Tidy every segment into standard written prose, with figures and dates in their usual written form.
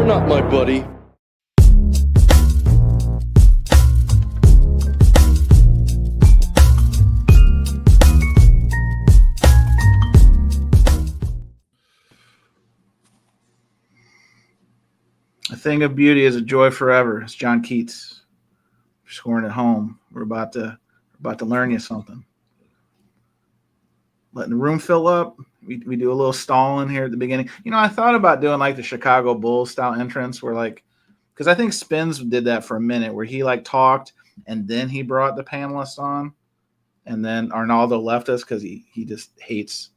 not my buddy. A thing of beauty is a joy forever. It's John Keats. We're scoring at home. We're about to learn you something. Letting the room fill up. We do a little stalling here at the beginning. You know, I thought about doing like the Chicago Bulls style entrance where like, because I think Spins did that for a minute where he like talked and then he brought the panelists on. And then Arnaldo left us because he just hates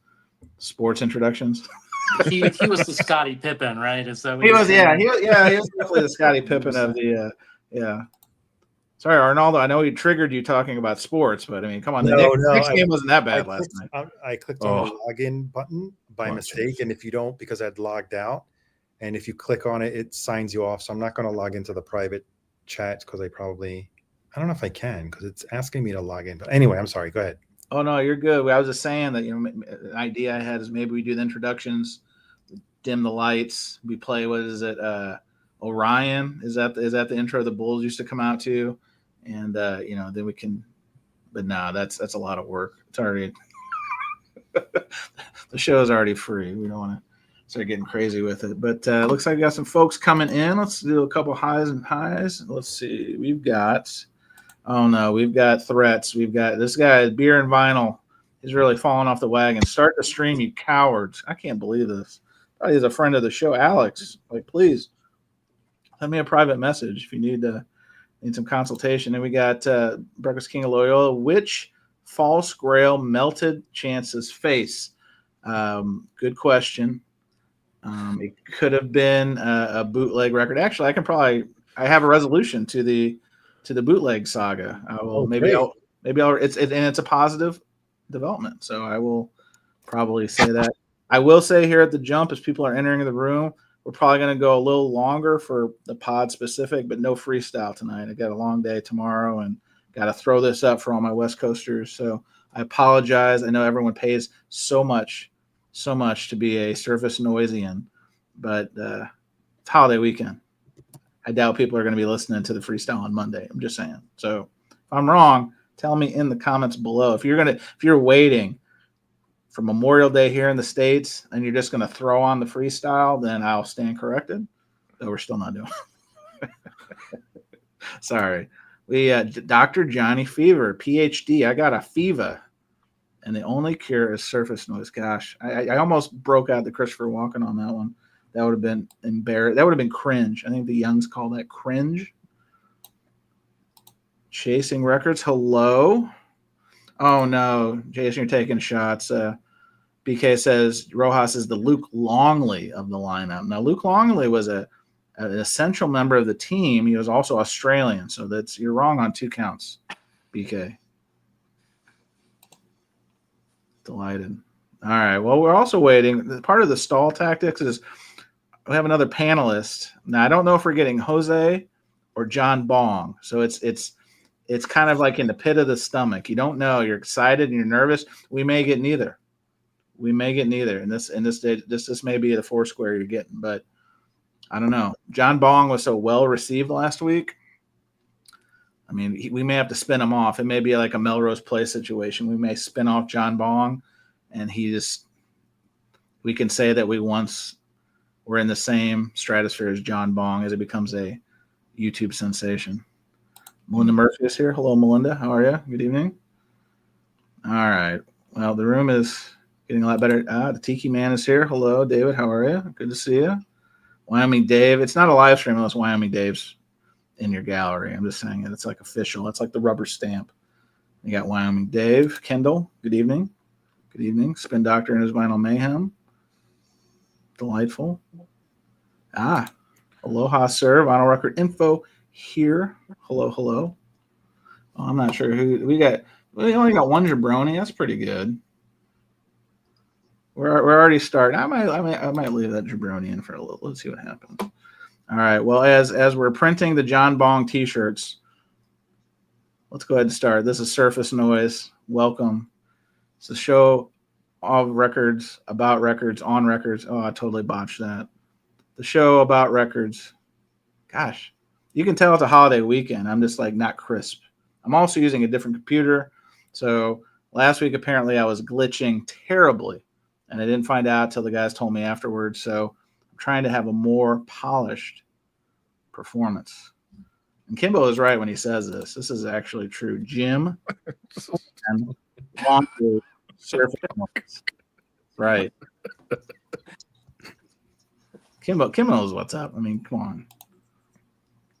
sports introductions. He was the Scottie Pippen, right? Is that what He was definitely the Scottie He Pippen was of the Sorry, Arnaldo. I know he triggered you talking about sports, but I mean, come on. The Knicks game wasn't that bad last night. I clicked on the login button by mistake, and if you don't, because I'd logged out, and if you click on it, it signs you off. So I'm not going to log into the private chat because I don't know if I can because it's asking me to log in. But anyway, I'm sorry. Go ahead. Oh no, you're good. I was just saying that the idea I had is maybe we do the introductions, dim the lights, we play Orion. Is that the intro the Bulls used to come out to? And then we can, but no, that's a lot of work. It's already the show is already free. We don't want to start getting crazy with it. But looks like we got some folks coming in. Let's do a couple highs and highs. Let's see. We've got threats. We've got this guy, Beer and Vinyl. He's really falling off the wagon. Start the stream, you cowards. I can't believe this. Probably he's a friend of the show, Alex. Like, please send me a private message if you need some consultation. And we got Breakfast King of Loyola. Which false grail melted Chance's face? Good question. It could have been a bootleg record. Actually, I have a resolution to the bootleg saga. I will it's a positive development. So I will probably say that. I will say here at the jump, as people are entering the room, we're probably going to go a little longer for the pod specific, but no freestyle tonight. I got a long day tomorrow and got to throw this up for all my West Coasters. So I apologize. I know everyone pays so much to be a Surface Noisian, but it's holiday weekend. I doubt people are going to be listening to the freestyle on Monday. I'm just saying. So if I'm wrong, tell me in the comments below. If you're waiting for Memorial Day here in the States and you're just going to throw on the freestyle, then I'll stand corrected. Though we're still not doing it. Sorry. We Dr. Johnny Fever, PhD. I got a fever. And the only cure is surface noise. Gosh, I almost broke out the Christopher Walken on that one. That would have been embarrassing. That would have been cringe. I think the youngs call that cringe. Chasing Records. Hello. Oh, no. Jason, you're taking shots. BK says Rojas is the Luke Longley of the lineup. Now, Luke Longley was an essential member of the team. He was also Australian. So you're wrong on 2 counts, BK. Delighted. All right. Well, we're also waiting. Part of the stall tactics is we have another panelist. Now, I don't know if we're getting Jose or John Bong. So it's kind of like in the pit of the stomach. You don't know. You're excited and you're nervous. We may get neither. And this may be the 4 square you're getting, but I don't know. John Bong was so well received last week. I mean, we may have to spin him off. It may be like a Melrose Place situation. We may spin off John Bong, and we can say that we once were in the same stratosphere as John Bong as it becomes a YouTube sensation. Melinda Murphy is here. Hello, Melinda. How are you? Good evening. All right. Well, the room is getting a lot better. The Tiki Man is here. Hello, David. How are you? Good to see you. Wyoming Dave. It's not a live stream unless Wyoming Dave's in your gallery. I'm just saying it. It's like official. It's like the rubber stamp. You got Wyoming Dave. Kendall. Good evening. Good evening. Spin Doctor and his Vinyl Mayhem. Delightful. Aloha, sir. Vinyl Record Info here. Hello. Oh, I'm not sure who we got. We only got one jabroni. That's pretty good. We're already starting. I might leave that jabroni in for a little. Let's see what happens. All right. Well, as we're printing the John Bong T-shirts, let's go ahead and start. This is Surface Noise. Welcome. It's a show of records, about records, on records. Oh, I totally botched that. the show about records. Gosh, you can tell it's a holiday weekend. I'm just like not crisp. I'm also using a different computer. So last week, apparently, I was glitching terribly, and I didn't find out till the guys told me afterwards. So I'm trying to have a more polished performance. And Kimbo is right when he says this. This is actually true. Jim and laundry surface noise. Right. Kimbo knows what's up. I mean, come on.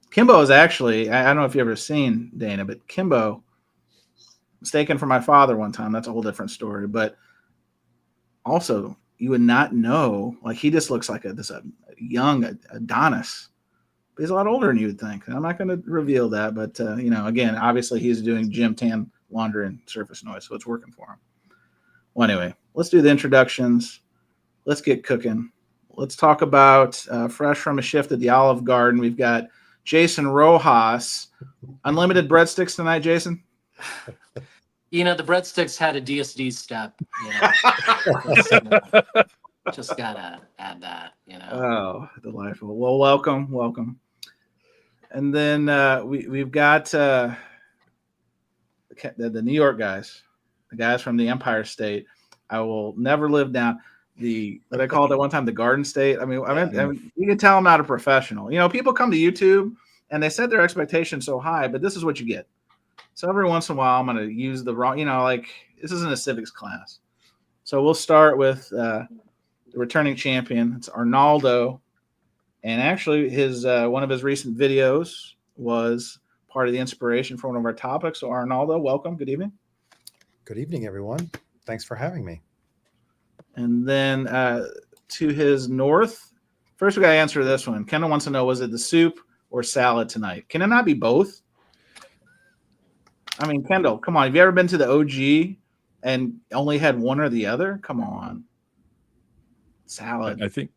Kimbo is actually, I don't know if you've ever seen Dana, but Kimbo, mistaken for my father one time. That's a whole different story. But also, you would not know, like he just looks like a young Adonis. But he's a lot older than you would think. I'm not going to reveal that. But, again, obviously he's doing gym, tan, laundry, and surface noise. So it's working for him. Well, anyway, let's do the introductions. Let's get cooking. Let's talk about fresh from a shift at the Olive Garden. We've got Jason Rojas. Unlimited breadsticks tonight, Jason? The breadsticks had a DSD step. Just got to add that, Oh, delightful. Well, welcome. And then we've got the New York guys, the guys from the Empire State. I will never live down what I called at one time the Garden State. I mean, you can tell I'm not a professional. People come to YouTube and they set their expectations so high, but this is what you get. So every once in a while, I'm going to use the wrong, this isn't a civics class. So we'll start with the returning champion. It's Arnaldo. And actually, his one of his recent videos was part of the inspiration for one of our topics. So Arnaldo, welcome. Good evening. Good evening, everyone. Thanks for having me. And then to his north, first we got to answer this one. Kendall wants to know, was it the soup or salad tonight? Can it not be both? I mean, Kendall, come on. Have you ever been to the OG and only had one or the other? Come on. Salad. I think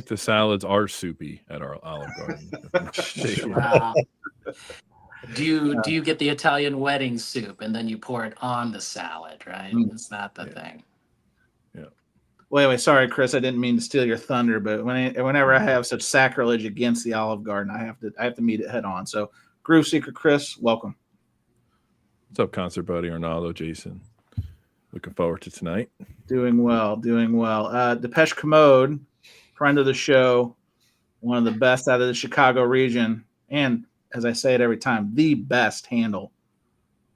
the salads are soupy at our Olive Garden. Wow. Do you get the Italian wedding soup and then you pour it on the salad, right? Is that the thing? Yeah. Well, anyway, sorry, Chris. I didn't mean to steal your thunder, but whenever I have such sacrilege against the Olive Garden, I have to meet it head on. So, Groove Seeker Chris, welcome. What's up, Concert Buddy, Arnaldo, Jason? Looking forward to tonight. Doing well. Depeche Commode, friend of the show, one of the best out of the Chicago region, and as I say it every time, the best handle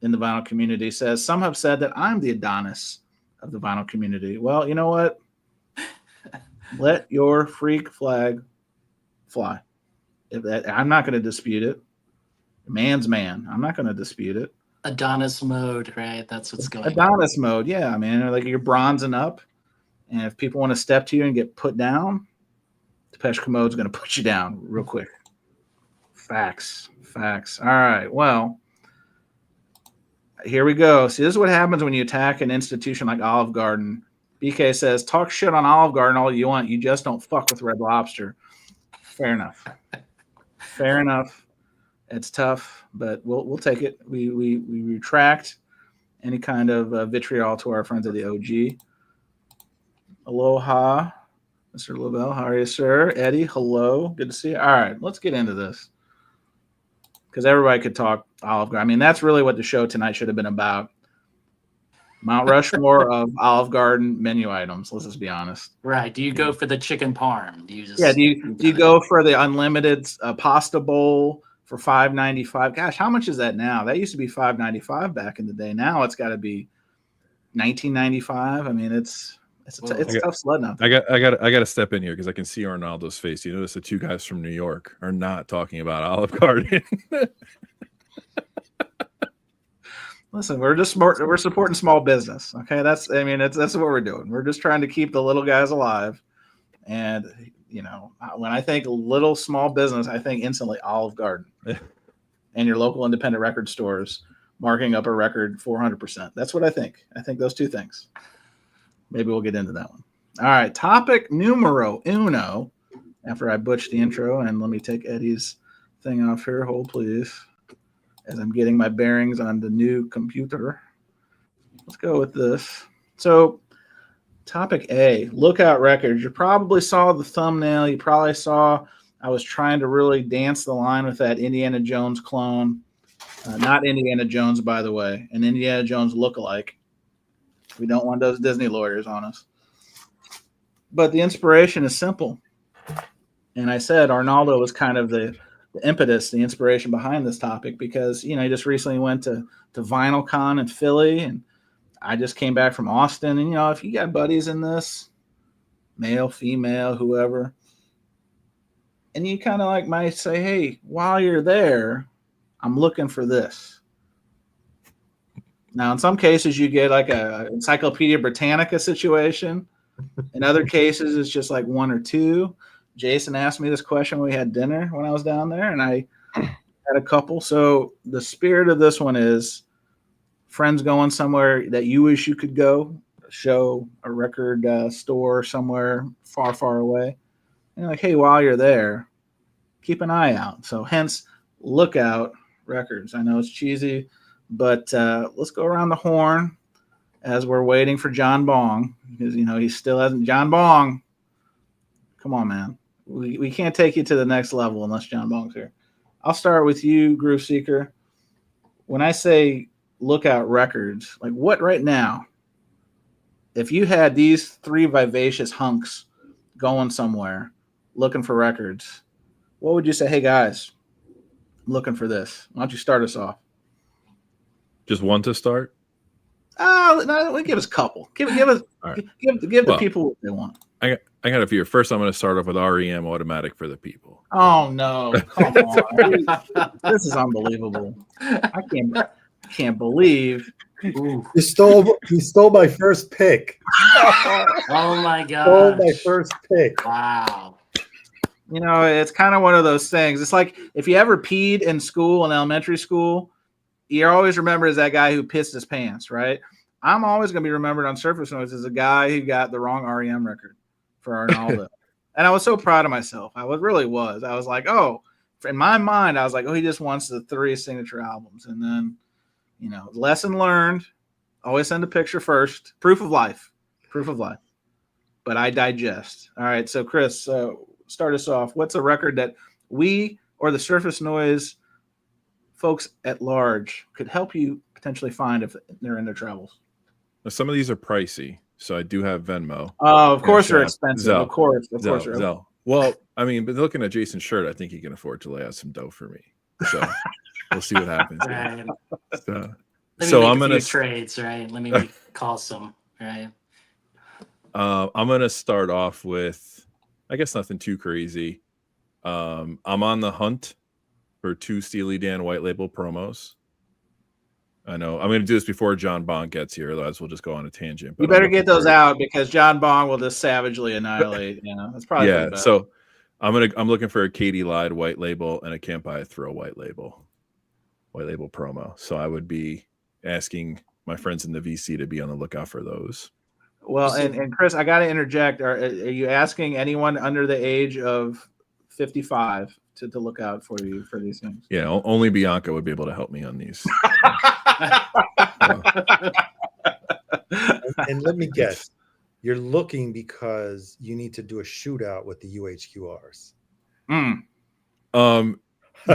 in the vinyl community, says, some have said that I'm the Adonis of the vinyl community. Well, you know what? Let your freak flag fly. I'm not going to dispute it. Man's man. I'm not going to dispute it. Adonis mode, right? That's what's going on. Adonis mode, yeah, man. Like you're bronzing up, and if people want to step to you and get put down, Depeche Commode's going to put you down real quick. Facts. All right, well, here we go. See, this is what happens when you attack an institution like Olive Garden. BK says, talk shit on Olive Garden all you want. You just don't fuck with Red Lobster. Fair enough. It's tough, but we'll take it. We retract any kind of vitriol to our friends at the OG. Aloha, Mr. Lavelle. How are you, sir? Eddie, hello. Good to see you. All right, let's get into this because everybody could talk Olive Garden. I mean, that's really what the show tonight should have been about. Mount Rushmore of Olive Garden menu items. Let's just be honest. Right. Do you go for the chicken parm? Do you go for the unlimited pasta bowl for $5.95? Gosh, how much is that now? That used to be $5.95 back in the day. Now it's got to be $19.95. I mean, it's tough sledding out there. I got to step in here because I can see Arnaldo's face. You notice the two guys from New York are not talking about Olive Garden. Listen, we're supporting small business. Okay, that's what we're doing. We're just trying to keep the little guys alive. And when I think little small business, I think instantly Olive Garden and your local independent record stores marking up a record 400%. That's what I think. I think those two things. Maybe we'll get into that one. All right, topic numero uno. After I butch the intro, and let me take Eddie's thing off here. Hold, please. As I'm getting my bearings on the new computer. Let's go with this. So Topic A, Lookout Records. You probably saw the thumbnail. You probably saw I was trying to really dance the line with that Indiana Jones clone. Not Indiana Jones, by the way, an Indiana Jones lookalike. We don't want those Disney lawyers on us. But the inspiration is simple. And I said Arnaldo was kind of the impetus, the inspiration behind this topic because, he just recently went to VinylCon in Philly, and I just came back from Austin. And, if you got buddies in this, male, female, whoever, and you kind of might say, hey, while you're there, I'm looking for this. Now, in some cases, you get like a Encyclopedia Britannica situation. In other cases, it's just like one or two. Jason asked me this question when we had dinner when I was down there, and I had a couple. So the spirit of this one is friends going somewhere that you wish you could go, a show, a record store somewhere far, far away. And you're like, hey, while you're there, keep an eye out. So hence, Lookout Records. I know it's cheesy, but let's go around the horn as we're waiting for John Bong, because, he still hasn't. John Bong, come on, man. We can't take you to the next level unless John Bong's here. I'll start with you, Groove Seeker. When I say Lookout Records, like what right now, if you had these three vivacious hunks going somewhere looking for records, what would you say? Hey, guys, I'm looking for this. Why don't you start us off? Just one to start? No, give us a couple. Give us right. give the people what they want. I got a few. First, I'm going to start off with REM Automatic for the People. Oh no! Come on, this is unbelievable. I can't believe you stole my first pick. Oh my god! Stole my first pick. Wow. It's kind of one of those things. It's like if you ever peed in school, in elementary school, you're always remembered as that guy who pissed his pants, right? I'm always going to be remembered on Surface Noise as a guy who got the wrong REM record for Arnaldo. And I was so proud of myself. I really was. I was like, oh, in my mind, I was like, oh, he just wants the 3 signature albums. And then, lesson learned, always send a picture first. Proof of life. But I digest. All right. So Chris, start us off. What's a record that we or the Surface Noise folks at large could help you potentially find if they're in their travels? Now, some of these are pricey, so I do have Venmo. Oh, of course they're expensive. Zelle. Of course. Zelle. Well, I mean, but looking at Jason's shirt, I think he can afford to lay out some dough for me. So we'll see what happens. Right. So I'm gonna gonna trades, right? Let me call some, right? I'm gonna start off with, I guess, nothing too crazy. I'm on the hunt for 2 Steely Dan white label promos. I know I'm going to do this before John Bong gets here, otherwise we'll just go on a tangent. You better get those out because John Bong will just savagely annihilate. That's probably yeah. So I'm looking for a Katie Lied white label and a Can't Buy a Thrill white label promo. So I would be asking my friends in the VC to be on the lookout for those. Well, and Chris, I got to interject. Are you asking anyone under the age of 55 to look out for you for these things? Yeah, only Bianca would be able to help me on these. And let me guess, you're looking because you need to do a shootout with the UHQRs.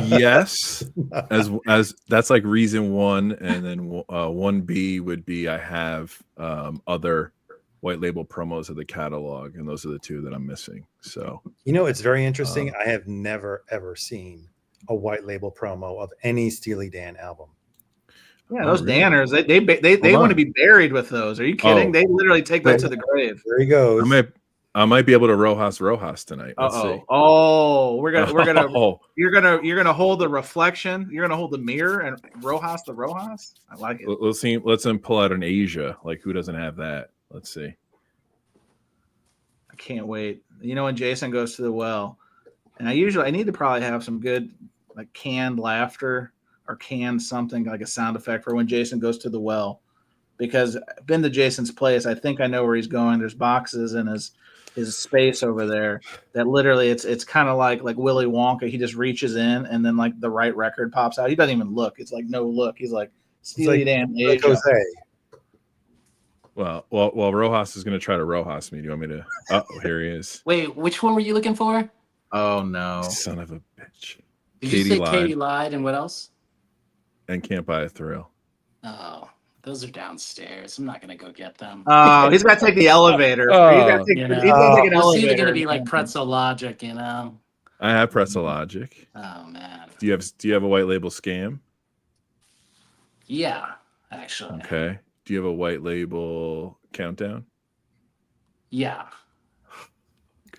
Yes, as that's like reason 1, and then 1B would be I have other white label promos of the catalog, and those are the 2 that I'm missing. So it's very interesting. I have never ever seen a white label promo of any Steely Dan album. Yeah, those Danners, they want to be buried with those. Are you kidding? They literally take that to the grave. There he goes. I might be able to Rojas tonight. Let's see. Oh, you're gonna hold the reflection. You're gonna hold the mirror and Rojas the Rojas. I like it. Let's see. Let's pull out an Asia. Like, who doesn't have that? Let's see. I can't wait. When Jason goes to the well, and I need to probably have some good like canned laughter or canned something like a sound effect for when Jason goes to the well, because I've been to Jason's place. I think I know where he's going. There's boxes in his space over there that literally it's kind of like Willy Wonka. He just reaches in and then like the right record pops out. He doesn't even look. It's like no look. He's like Steely Dan Asia. Jose. Well, Rojas is going to try to Rojas me. Do you want me to? Oh, here he is. Wait, which one were you looking for? Oh no! Son of a bitch. Did Katie you say lied. Katie lied and what else? And Can't Buy a Thrill. Oh, those are downstairs. I'm not gonna go get them. Oh, he's got to take the elevator. He's got to take, You know, he's got to take an it's either elevator. gonna be like Pretzel Logic, you know. I have Pretzel Logic. Oh man. Do you have a white label Scam? Yeah, actually. Okay. Do you have a white label Countdown? Yeah.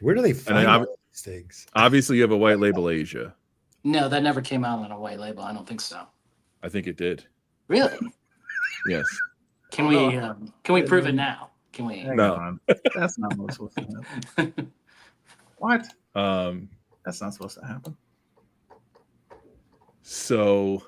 Where do they find all these things? Obviously, you have a white label Asia. No, that never came out on a white label. I don't think so. I think it did. Really? Yes. Can we prove it now? Can we? Hang No. on. That's not what's supposed to happen. What? That's not supposed to happen. So,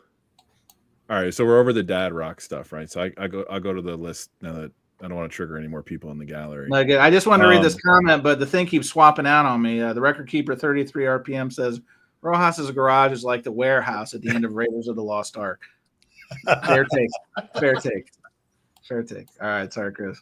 all right. So we're over the dad rock stuff, right? So I'll go to the list now that I don't want to trigger any more people in the gallery. Like, I just wanted to read this comment, but the thing keeps swapping out on me. The record keeper 33 RPM says Rojas's garage is like the warehouse at the end of Raiders of the Lost Ark. Fair take. Fair take. Fair take. All right. Sorry, Chris.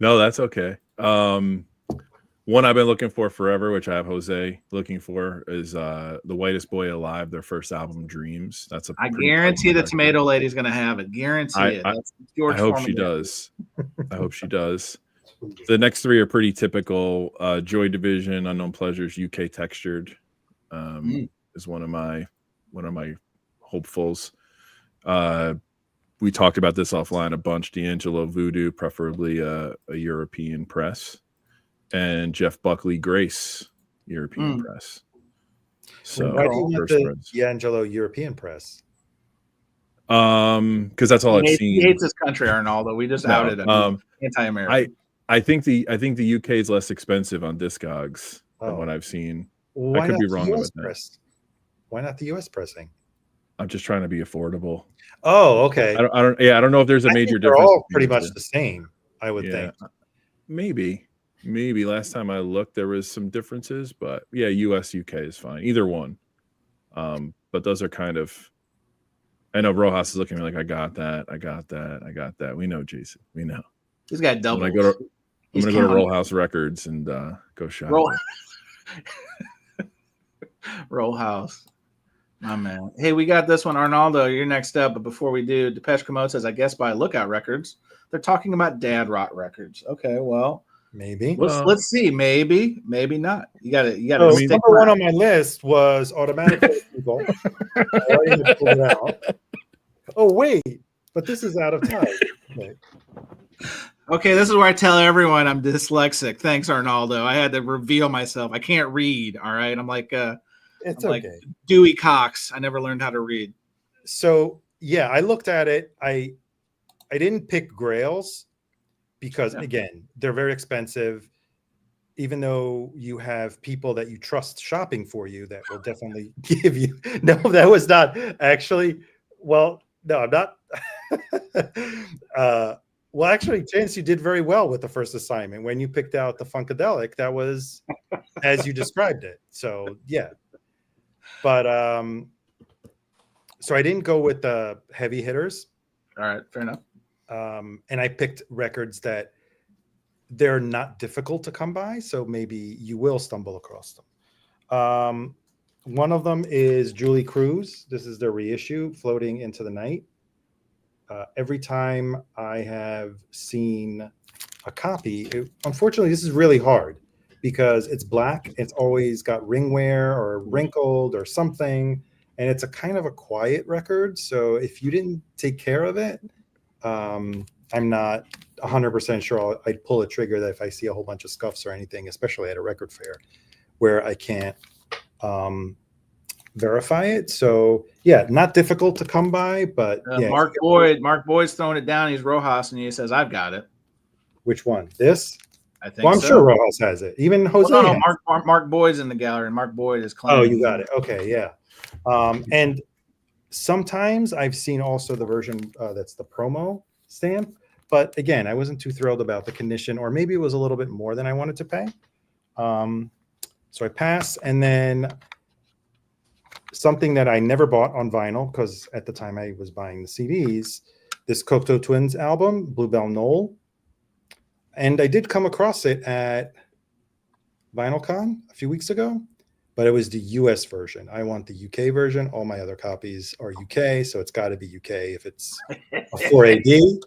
No, that's okay. One I've been looking for forever, which I have Jose looking for, is The Whitest Boy Alive, their first album, Dreams. That's I guarantee the Tomato Lady's going to have it. Guarantee it. That's George I hope Foreman she does. I hope she does. The next three are pretty typical. Joy Division, Unknown Pleasures, UK Textured is one of my hopefuls. We talked about this offline a bunch. D'Angelo Voodoo, preferably a European press, and Jeff Buckley Grace, European press. So why do you want the D'Angelo European press? Because that's all I've seen. He hates this country, Arnaldo. We just outed him. Anti-American. I think the UK is less expensive on Discogs than what I've seen. Why I could not be the wrong US about press? that. Why not the US pressing? I'm just trying to be affordable. Oh, okay. I don't know if there's a major difference. They're all pretty much the same, I would think. Maybe last time I looked there was some differences, but yeah, US UK is fine. Either one. But those are kind of, I know Rojas is looking at me like I got that. We know, Jason. We know. He's got doubles. I'm gonna go to Roll House Records and go shop. Roll House. My man. Hey, we got this one, Arnaldo. You're next up, but before we do, Depeche Commode says, I guess by Lookout Records, they're talking about dad rock records. Okay, well, maybe. Let's see. Maybe not. You got to. Number one on my list was Automatic People. Oh wait, but this is out of time. Okay, this is where I tell everyone I'm dyslexic. Thanks, Arnaldo. I had to reveal myself. I can't read. All right, I'm like it's I'm okay. Like Dewey Cox. I never learned how to read. So yeah, I looked at it. I didn't pick Grails because again, they're very expensive. Even though you have people that you trust shopping for you, that will definitely give you. No, that was not actually. Well, no, I'm not. Well, actually, Chance, you did very well with the first assignment. When you picked out the Funkadelic, that was as you described it. So yeah. But so I didn't go with the heavy hitters. All right, fair enough. And I picked records that they're not difficult to come by, so maybe you will stumble across them. One of them is Julie Cruz. This is their reissue, Floating into the Night. Every time I have seen a copy, unfortunately, this is really hard because it's black. It's always got ring wear or wrinkled or something. And it's a kind of a quiet record. So if you didn't take care of it, I'm not 100% sure I'd pull a trigger that if I see a whole bunch of scuffs or anything, especially at a record fair where I can't verify it. So yeah, not difficult to come by, but yeah. Mark Boyd's throwing it down. He's Rojas and he says, I've got it. Which one? This? I think well, I'm sure Rojas has it. Even Jose. Well, no, Mark Boyd's in the gallery and Mark Boyd is claiming. Oh, you got it. Okay, yeah. And sometimes I've seen also the version that's the promo stamp. But again, I wasn't too thrilled about the condition, or maybe it was a little bit more than I wanted to pay. So I passed. And then something that I never bought on vinyl, because at the time I was buying the CDs, this Cocteau Twins album, Bluebell Knoll. And I did come across it at VinylCon a few weeks ago, but it was the US version. I want the UK version. All my other copies are UK, so it's got to be UK if it's a 4AD.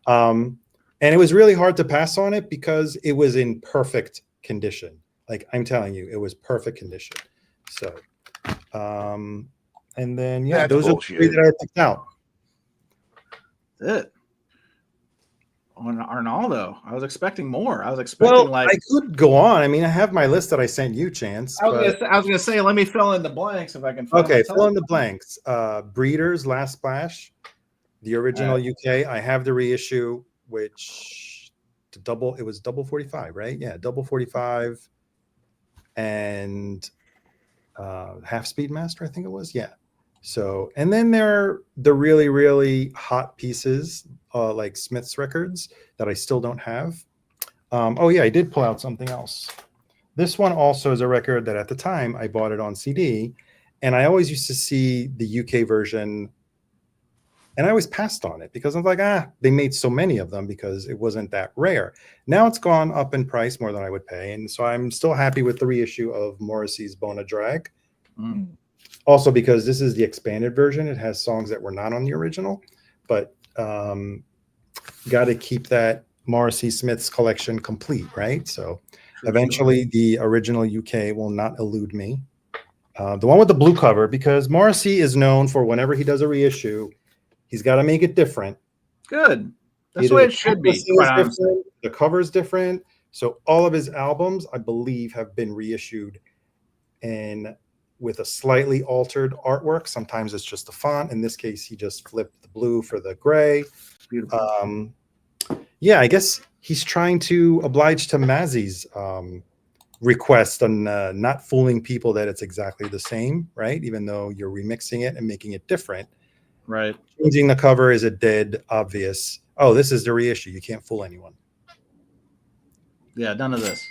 And it was really hard to pass on it because it was in perfect condition. Like I'm telling you, it was perfect condition. So, and then yeah, That's those bullshit. are the 3 that I picked out. That's it. On Arnaldo, I was expecting more. I was expecting I could go on. I mean, I have my list that I sent you, Chance. I was gonna say, let me fill in the blanks if I can. Find Okay, myself. fill in the blanks. Breeders, Last Splash, the original UK. I have the reissue, which it was double 45, right? Yeah, double 45 and half speed master, I think it was. Yeah. So, and then there are the really, really hot pieces like Smith's records that I still don't have. Oh yeah, I did pull out something else. This one also is a record that at the time I bought it on CD, and I always used to see the UK version, and I always passed on it because I was like, they made so many of them because it wasn't that rare. Now it's gone up in price more than I would pay, and so I'm still happy with the reissue of Morrissey's Bona Drag. Also because this is the expanded version. It has songs that were not on the original, but got to keep that Morrissey Smith's collection complete, right? So eventually the original UK will not elude me. The one with the blue cover, because Morrissey is known for whenever he does a reissue, he's got to make it different. Good. That's the way it should be. The cover is different. So all of his albums, I believe, have been reissued and with a slightly altered artwork. Sometimes it's just the font. In this case, he just flipped the blue for the gray. Beautiful. Yeah, I guess he's trying to oblige to Mazzy's request on not fooling people that it's exactly the same, right? Even though you're remixing it and making it different. Right. Changing the cover is a dead obvious, oh, this is the reissue. You can't fool anyone. Yeah, none of this.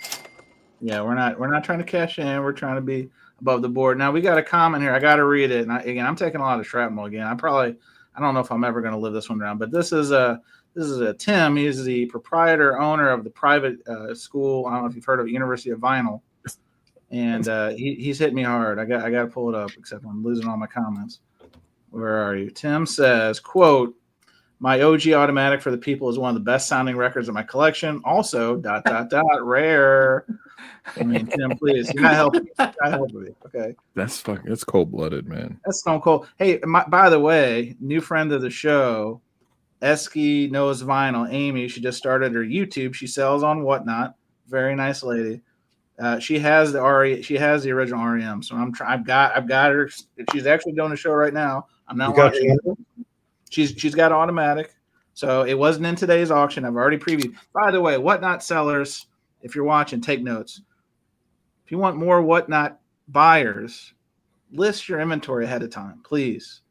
Yeah, we're not trying to cash in. We're trying to be above the board. Now we got a comment here. I got to read it. And I'm taking a lot of shrapnel again. I don't know if I'm ever going to live this one down, but this is a Tim. He's the proprietor owner of the private school. I don't know if you've heard of University of Vinyl, and he's hit me hard. I got to pull it up, except I'm losing all my comments. Where are you? Tim says, quote, "My OG automatic for the people is one of the best sounding records in my collection. Also, ... rare." I mean, Tim, please, you're not helping. Me. Okay. That's cold blooded, man. That's stone cold. Hey, by the way, new friend of the show, Esky Knows Vinyl, Amy. She just started her YouTube. She sells on Whatnot. Very nice lady. She has the She has the original REM. So I've got her. She's actually doing a show right now. I'm not watching. She's got automatic. So it wasn't in today's auction. I've already previewed. By the way, Whatnot sellers, if you're watching, take notes. If you want more Whatnot buyers, list your inventory ahead of time, please.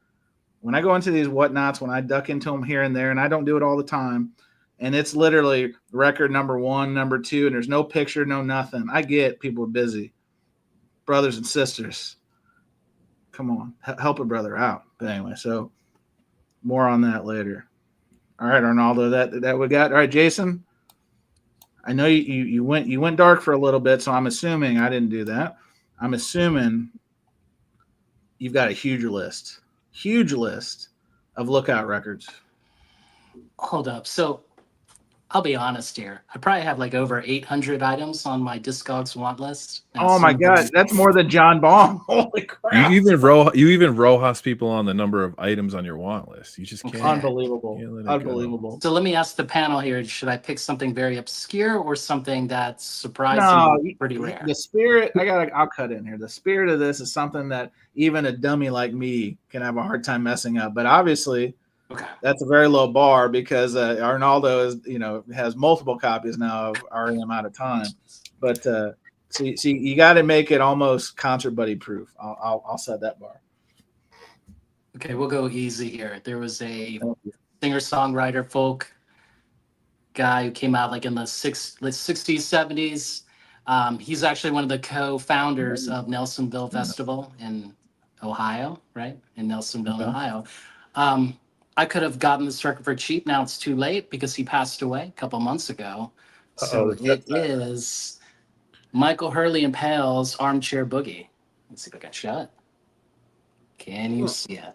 When I go into these Whatnots, when I duck into them here and there, and I don't do it all the time, and it's literally record number 1, number 2, and there's no picture, no nothing. I get people are busy. Brothers and sisters, come on, help a brother out. But anyway, so more on that later. All right, Arnaldo, that we got. All right, Jason, I know you went dark for a little bit, so I'm assuming I didn't do that. I'm assuming you've got a huge list of Lookout records. Hold up. So I'll be honest here. I probably have like over 800 items on my Discogs want list. Oh my God, that's more than John Baum. Holy crap! You even Rojas people on the number of items on your want list. You just can't. Unbelievable. So let me ask the panel here: should I pick something very obscure or something that's surprisingly pretty rare? The spirit, I'll cut in here. The spirit of this is something that even a dummy like me can have a hard time messing up. But obviously, that's a very low bar because Arnaldo has multiple copies now of REM Out of Time. But see, you got to make it almost concert buddy proof. I'll set that bar. Okay, we'll go easy here. There was a singer-songwriter folk guy who came out like in the 60s, 70s. He's actually one of the co-founders of Nelsonville Festival in Ohio, right? In Nelsonville, Ohio. I could have gotten this record for cheap. Now it's too late because he passed away a couple months ago. So it is Michael Hurley and Pale's Armchair Boogie. Let's see if I can show it. Can you see it?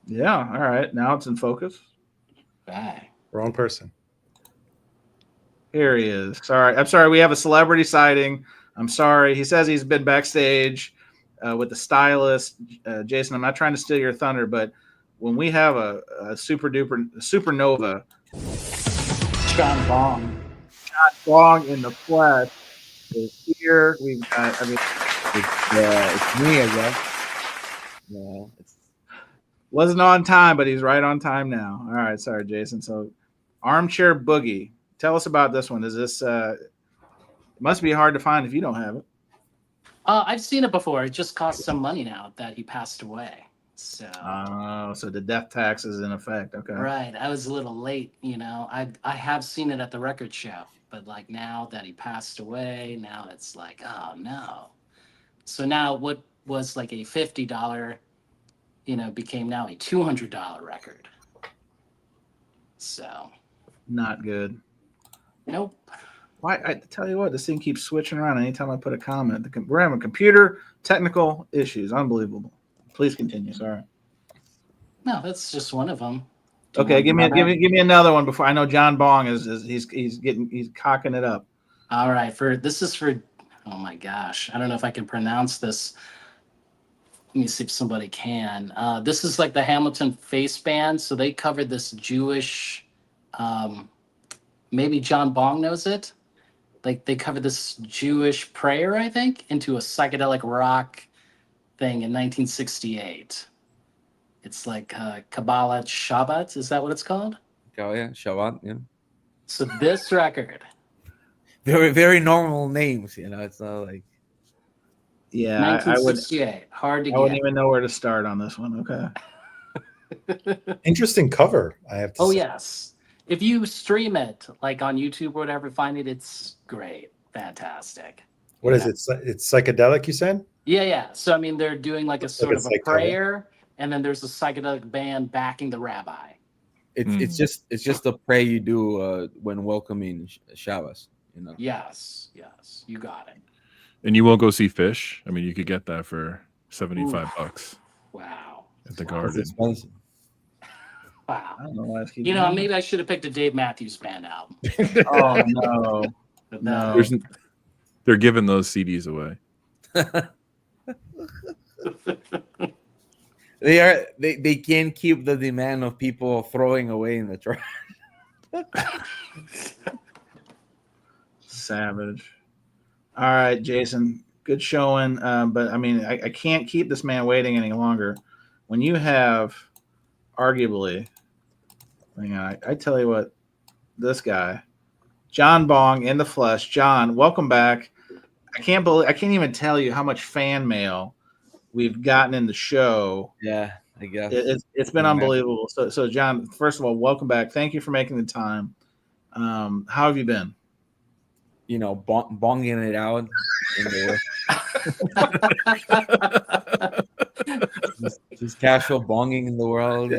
Yeah. All right. Now it's in focus. Right. Wrong person. Here he is. Sorry. I'm sorry. We have a celebrity sighting. I'm sorry. He says he's been backstage with the stylist. Jason, I'm not trying to steal your thunder, but when we have a supernova, John Bong. Bong in the flesh is here. We've got, It's me, I guess. Yeah, wasn't on time, but he's right on time now. All right. Sorry, Jason. So Armchair Boogie. Tell us about this one. Is this, it must be hard to find if you don't have it. I've seen it before. It just cost some money now that he passed away. So So the death tax is in effect. Okay. right, I was a little late. I have seen it at the record show, but like now that he passed away, now it's like, oh no. So now what was like a $50, became now a $200 record. So Not good. nope. Why? I tell you what, this thing keeps switching around anytime I put a comment. We're having computer technical issues. Unbelievable. Please continue. Sorry. No, that's just one of them. Do you Okay, want give me another? another one before I know John Bong he's cocking it up. All right, this is for, oh my gosh, I don't know if I can pronounce this. Let me see if somebody can. This is like the Hamilton Face Band, so they covered this Jewish, maybe John Bong knows it. Like they covered this Jewish prayer, I think, into a psychedelic rock thing in 1968. It's like Kabbalah Shabbat. Is that what it's called? oh yeah, Shabbat. Yeah, So this record, very very normal names. It's not like Yeah, I would. 1968. Hard to I wouldn't get. even know where to start on this one. Okay. Interesting cover, I have to Oh say. yes. If you stream it like on YouTube or whatever, find it. It's great, fantastic. What is it? It's psychedelic, you said? Yeah. So I mean, they're doing like a Looks like sort a of a psychedelic. prayer, and then there's a psychedelic band backing the rabbi. it's just the prayer you do when welcoming Shabbos. Yes, you got it. And you won't go see Fish? I mean, you could get that for $75 Wow. at the It's Garden. expensive. Wow. I don't know why I keep Maybe I should have picked a Dave Matthews Band album. Oh no. But No. They're giving those CDs away. They can't keep the demand of people throwing away in the trash. Savage. All right, Jason. Good showing. But I mean, I can't keep this man waiting any longer. When you have arguably, I tell you what, this guy, John Bong in the flesh. John, welcome back. I can't even tell you how much fan mail we've gotten in the show. Yeah, I guess It's been unbelievable. So John, first of all, welcome back. Thank you for making the time. How have you been? Bonging it out in the world. just casual bonging in the world.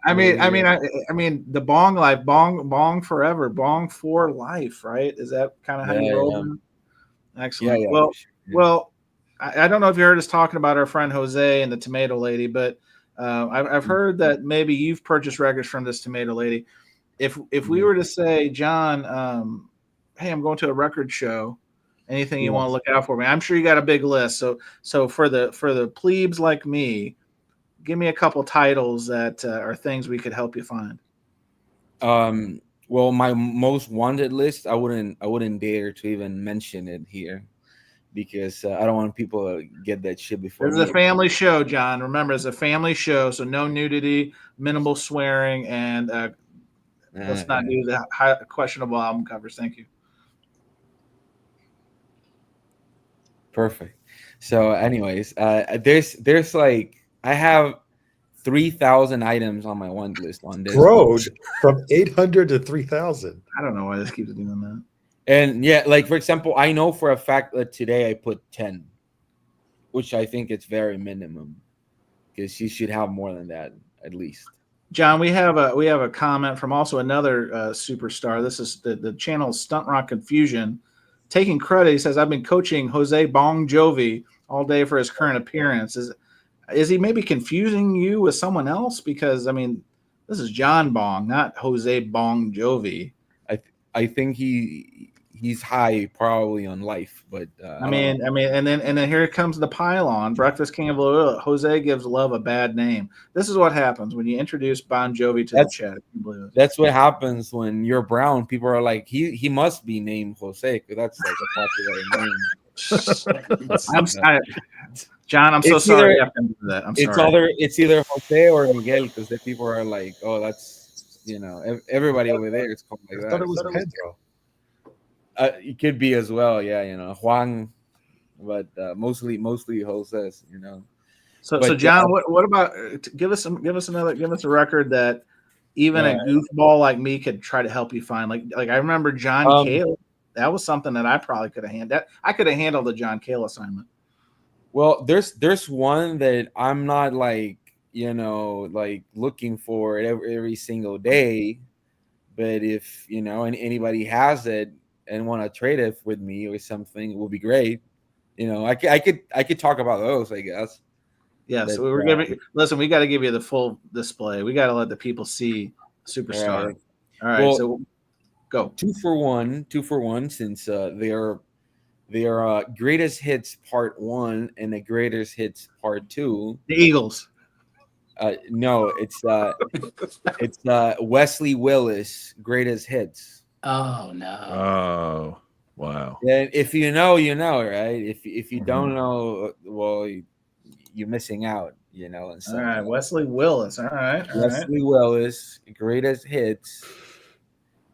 I mean, the bong life, bong forever, bong for life, right? Is that kind of how you roll? Excellent. Yeah. Well, I don't know if you heard us talking about our friend Jose and the Tomato Lady, but I've heard that maybe you've purchased records from this Tomato Lady. If we were to say, John, hey, I'm going to a record show. Anything you want to look out for me? I'm sure you got a big list. So for the plebes like me, give me a couple titles that are things we could help you find. Well, my most wanted list, I wouldn't dare to even mention it here because I don't want people to get that shit before. This is a family show, John. Remember, it's a family show, so no nudity, minimal swearing, and let's not do the questionable album covers. Thank you. Perfect. So, anyways, there's like I have 3,000 items on my want list on this. Growed from 800 to 3,000. I don't know why this keeps doing that. And yeah, like for example, I know for a fact that today I put 10, which I think it's very minimum because you should have more than that at least. John, we have a comment from also another superstar. This is the channel Stunt Rock Confusion. Taking credit, he says, I've been coaching Jose Bon Jovi all day for his current appearance. Is he maybe confusing you with someone else? Because I mean, this is John Bong, not Jose Bon Jovi. I think he's high probably on life, but I mean, and then here comes the pylon. Breakfast King of Louisville. Jose gives love a bad name. This is what happens when you introduce Bon Jovi to the chat. That's what happens when you're brown. People are like, he must be named Jose, because that's like a popular name. John, I'm so sorry. I have to do that. I'm sorry. It's either Jose or Miguel, because the people are like, oh, that's everybody over there is called like that. I thought it was Pedro. It could be as well, yeah, Juan, but mostly Jose's, So John, what about give us a record that even a goofball like me could try to help you find. Like I remember John Cale. That was something that I probably could have handled. I could have handled the John Cale assignment. Well, there's one that I'm not like looking for it every single day, but if and anybody has it and want to trade it with me or something, it will be great. I could talk about those, I guess. Yeah, so we're giving. Listen, we got to give you the full display. We got to let the people see Superstar. All right, well, so go 2 for 1, since they are Greatest Hits Part 1 and the Greatest Hits Part 2. The Eagles. No, it's Wesley Willis Greatest Hits. Oh no! Oh wow! And if you know, right? If you don't know, well, you're missing out. And so, all right, Wesley Willis. All right, Wesley Willis Greatest Hits.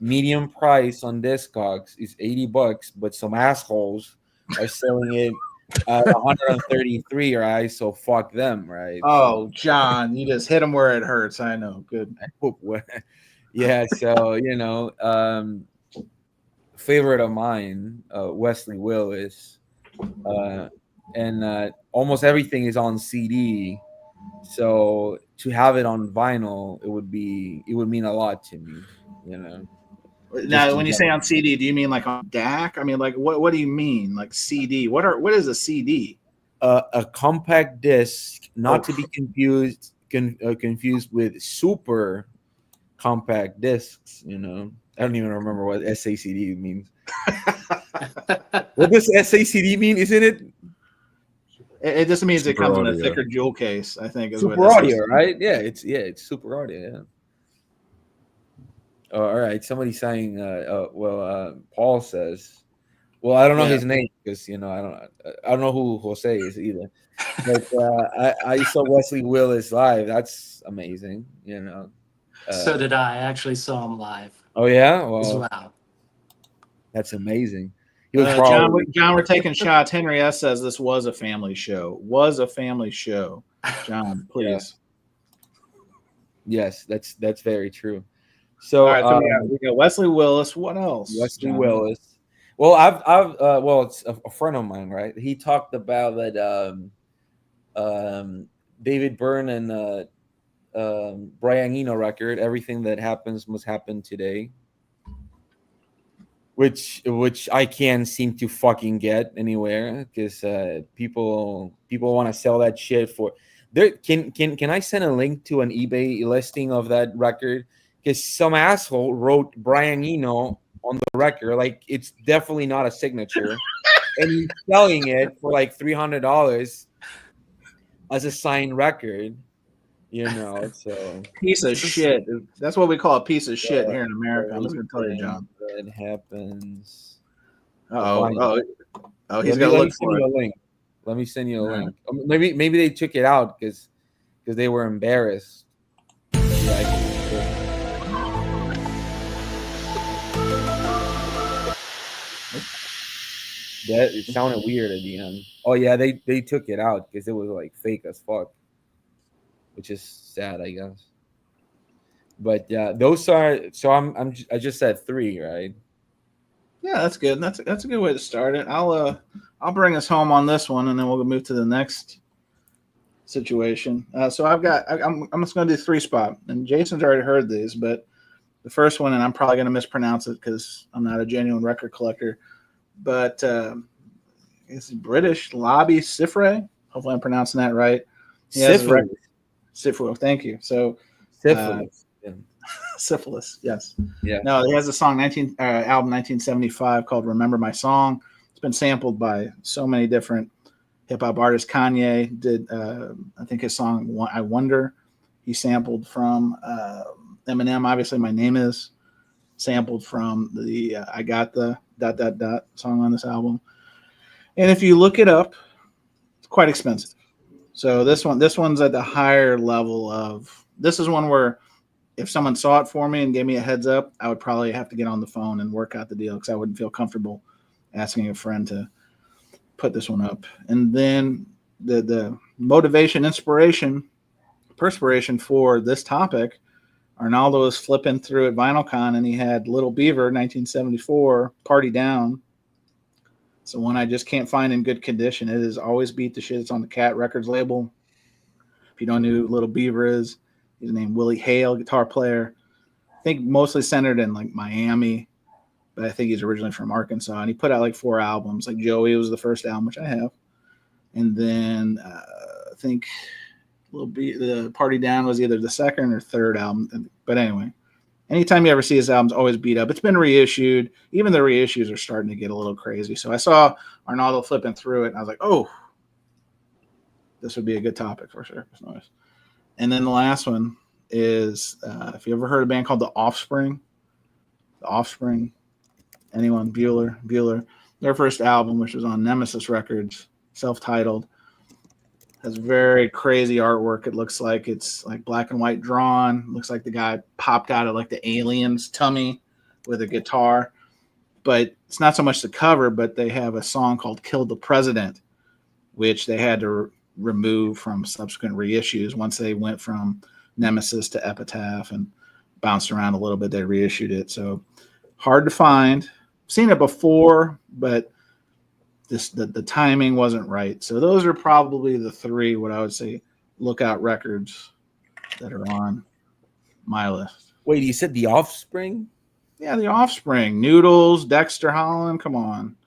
Medium price on Discogs is $80, but some assholes are selling it at 133, right? So fuck them, right? Oh, John, you just hit them where it hurts. I know. Good. Yeah. So favorite of mine, Wesley Willis, and almost everything is on CD. So to have it on vinyl, it would mean a lot to me. Now, when you say on CD, do you mean like on DAC? I mean, like what do you mean, like CD? What is a CD? A compact disc, not to be confused with super compact discs. I don't even remember what SACD means. What does SACD mean? Isn't it? It just means super it comes audio. in a thicker jewel case, I think. Is super audio, right? Yeah, it's super audio. Yeah. All right. Somebody's saying, Paul says, well, I don't know his name because I don't know who Jose is either. But I saw Wesley Willis live. That's amazing. So did I. actually saw him live. Oh yeah, well, as well. That's amazing. He was John, we're taking shots. Henry S says this was a family show. Was a family show. John, please. Yes, that's very true. So, all right, so we got Wesley Willis. What else? Wesley Willis. Well, it's a friend of mine, right? He talked about that David Byrne and Brian Eno record, Everything That Happens Must Happen Today, which I can't seem to fucking get anywhere because people want to sell that shit for. Can I send a link to an eBay listing of that record? Because some asshole wrote Brian Eno on the record, like it's definitely not a signature, and he's selling it for like $300 as a signed record. So piece of shit. That's what we call a piece of shit here in America. I'm just gonna tell you, John. That happens. Oh, he's gonna look for it. Let me send you a link. Maybe they took it out because they were embarrassed. That it sounded weird at the end. Oh yeah, they took it out because it was like fake as fuck, which is sad, I guess. But yeah, those are. So I just said 3, right? Yeah, that's good. That's a good way to start it. I'll bring us home on this one, and then we'll move to the next situation. So I'm just going to do 3-spot, and Jason's already heard these, but the first one, and I'm probably going to mispronounce it because I'm not a genuine record collector, but it's British Lobby Sifre. Hopefully, I'm pronouncing that right. Syphilis. Syphilis. Thank you. So Syphilis. Yeah. Syphilis. Yes. Yeah. No, he has a song album 1975 called "Remember My Song." It's been sampled by so many different hip hop artists. Kanye did, I think his song "I Wonder." He sampled from Eminem. Obviously, "My Name Is" sampled from the "I Got the ... song on this album. And if you look it up, it's quite expensive. So this one's at the higher level of. This is one where if someone saw it for me and gave me a heads up, I would probably have to get on the phone and work out the deal because I wouldn't feel comfortable asking a friend to put this one up. And then the motivation, inspiration, perspiration for this topic, Arnaldo was flipping through at VinylCon and he had Little Beaver 1974 Party Down. It's the one I just can't find in good condition. It is always beat the shit. It's on the Cat Records label. If you don't know who Little Beaver is, he's named Willie Hale, guitar player. I think mostly centered in like Miami, but I think he's originally from Arkansas. And he put out like 4 albums. Like Joey was the first album, which I have. And then I think the Party Down was either the second or third album. But anyway, anytime you ever see his albums, always beat up. It's been reissued. Even the reissues are starting to get a little crazy. So I saw Arnaldo flipping through it, and I was like, oh, this would be a good topic for Circus Noise. And then the last one is, if you ever heard a band called The Offspring, anyone, Bueller, their first album, which was on Nemesis Records, self-titled, has very crazy artwork. It looks like it's like black and white drawn. Looks like the guy popped out of like the alien's tummy with a guitar. But it's not so much the cover, but they have a song called Kill the President, which they had to remove from subsequent reissues. Once they went from Nemesis to Epitaph and bounced around a little bit, they reissued it. So hard to find. Seen it before, but the timing wasn't right. So those are probably the 3, what I would say, lookout records that are on my list. Wait, you said The Offspring? Yeah, The Offspring, Noodles, Dexter Holland. Come on.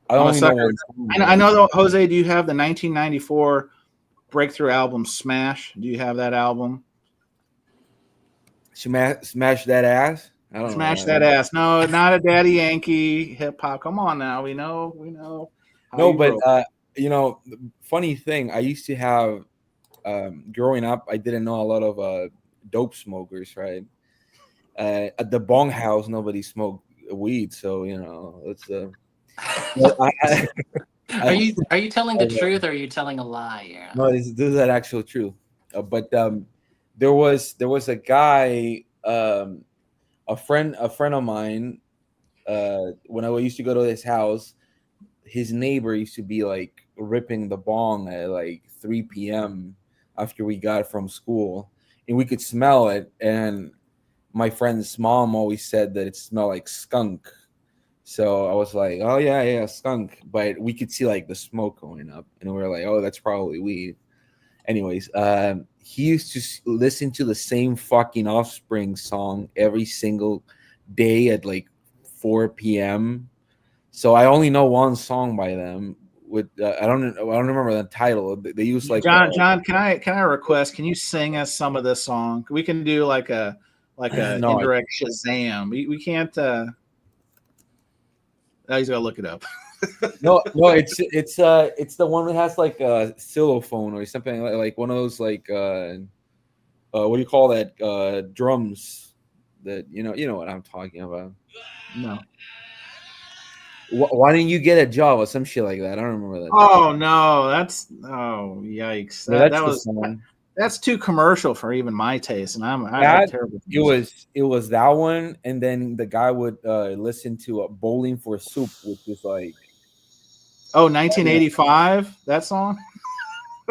I only know. I know though, Jose, do you have the 1994 breakthrough album Smash? Do you have that album? Smash That Ass? I don't Smash know. That Ass. No, not a Daddy Yankee hip hop. Come on now. We know. No, but funny thing, I used to have growing up, I didn't know a lot of dope smokers, right? At the bong house, nobody smoked weed, so it's Are you telling the truth or are you telling a lie here? No, this is that actual truth. But there was a guy, a friend of mine. When I used to go to his house, his neighbor used to be like ripping the bong at like 3 p.m. after we got from school, and we could smell it. And my friend's mom always said that it smelled like skunk. So I was like, oh yeah, skunk. But we could see like the smoke going up, and we were like, oh, that's probably weed. Anyways, he used to listen to the same fucking Offspring song every single day at like 4 p.m. So I only know one song by them. With I don't remember the title. They use like John. Can I request? Can you sing us some of this song? We can do like a indirect Shazam. We can't. Now he's gotta look it up. No, it's the one that has like a xylophone or something like one of those like what do you call that drums that you know what I'm talking about. No. Why didn't you get a job or some shit like that? I don't remember that. Oh no, yikes! That's too commercial for even my taste, and I have terrible. It was that one, and then the guy would listen to Bowling for Soup, which was like 1985. That song.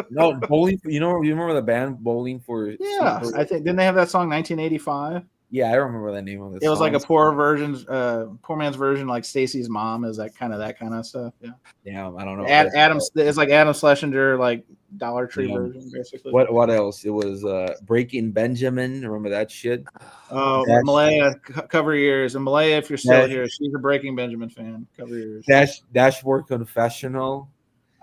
No, Bowling. You remember the band Bowling for? Yeah, Soup? I think didn't they have that song 1985? Yeah, I remember the name of the It was like a song. poor man's version, like Stacy's mom is that kind of stuff. Yeah. Yeah, I don't know. Adam, it's like Adam Schlesinger, like Dollar Tree Yeah. version, basically. What else? It was Breaking Benjamin. Remember that shit? Oh, Dash- Malaya, cover your ears. And Malaya, if you're still Dash- here, she's a Breaking Benjamin fan. Cover your ears. Dashboard Confessional.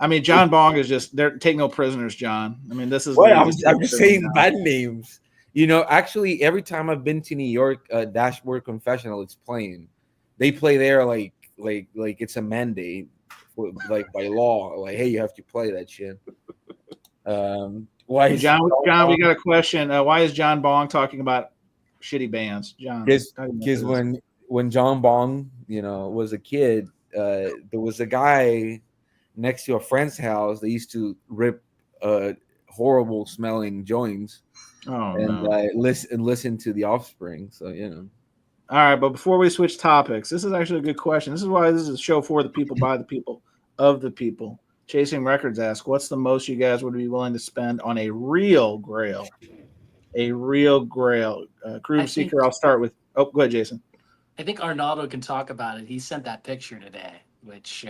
I mean, John Bong is just they're take no prisoners, John. I mean, this is What? where you I'm just take saying everything bad names. You know, actually, every time I've been to New York, Dashboard Confessional, it's playing. They play there like it's a mandate, like by law. Like, hey, you have to play that shit. Why down. is John, we got a question. Why is John Bong talking about shitty bands, John? Because when John Bong, was a kid, there was a guy next to a friend's house. They used to rip horrible smelling joints listen to the Offspring. So All right, but before we switch topics, this is actually a good question. This is why this is a show for the people, by the people, of the people. Chasing Records asks, what's the most you guys would be willing to spend on a real grail? A real grail. Groove Seeker, I'll start with. Oh, go ahead, Jason. I think Arnaldo can talk about it. He sent that picture today, which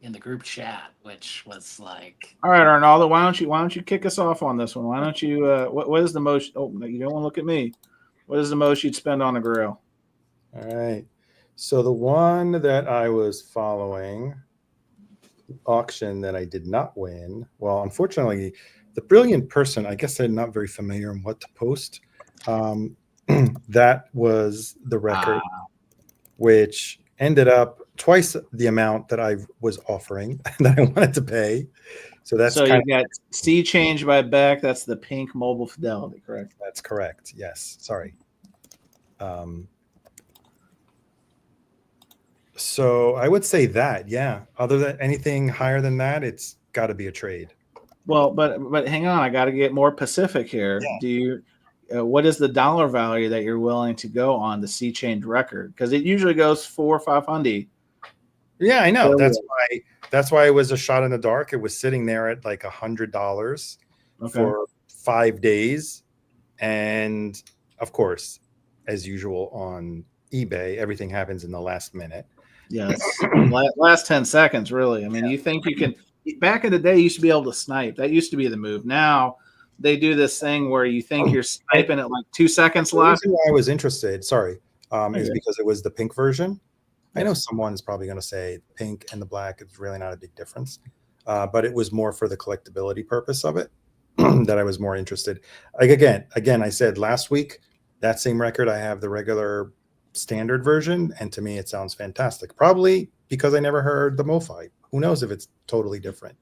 in the group chat, which was like. All right, Arnaldo, why don't you kick us off on this one? Why don't you? What is the most? Oh, you don't want to look at me. What is the most you'd spend on a grill? All right. So the one that I was following, auction that I did not win. Well, unfortunately, the brilliant person, I guess they're not very familiar on what to post. That was the record, which ended up twice the amount that I was offering that I wanted to pay. So you got Sea Change by Beck. That's the pink Mobile Fidelity, correct? That's correct. Yes. Sorry. So I would say that, yeah. Other than anything higher than that, it's got to be a trade. Well, but hang on, I got to get more specific here. Yeah. Do you? What is the dollar value that you're willing to go on the Sea Change record? Because it usually goes $400 or $500. Yeah, I know. That's why it was a shot in the dark. It was sitting there at like $100 for 5 days, and of course, as usual on eBay, everything happens in the last minute. Yes, last 10 seconds, really. I mean, you think you can? Back in the day, you used to be able to snipe. That used to be the move. Now they do this thing where you think you're sniping at like 2 seconds left. The reason why I was interested, is because it was the pink version. I know someone is probably going to say pink and the black is really not a big difference, but it was more for the collectability purpose of it that I was more interested. Like again, I said last week, that same record, I have the regular standard version, and to me it sounds fantastic, probably because I never heard the MoFi. Who knows if it's totally different.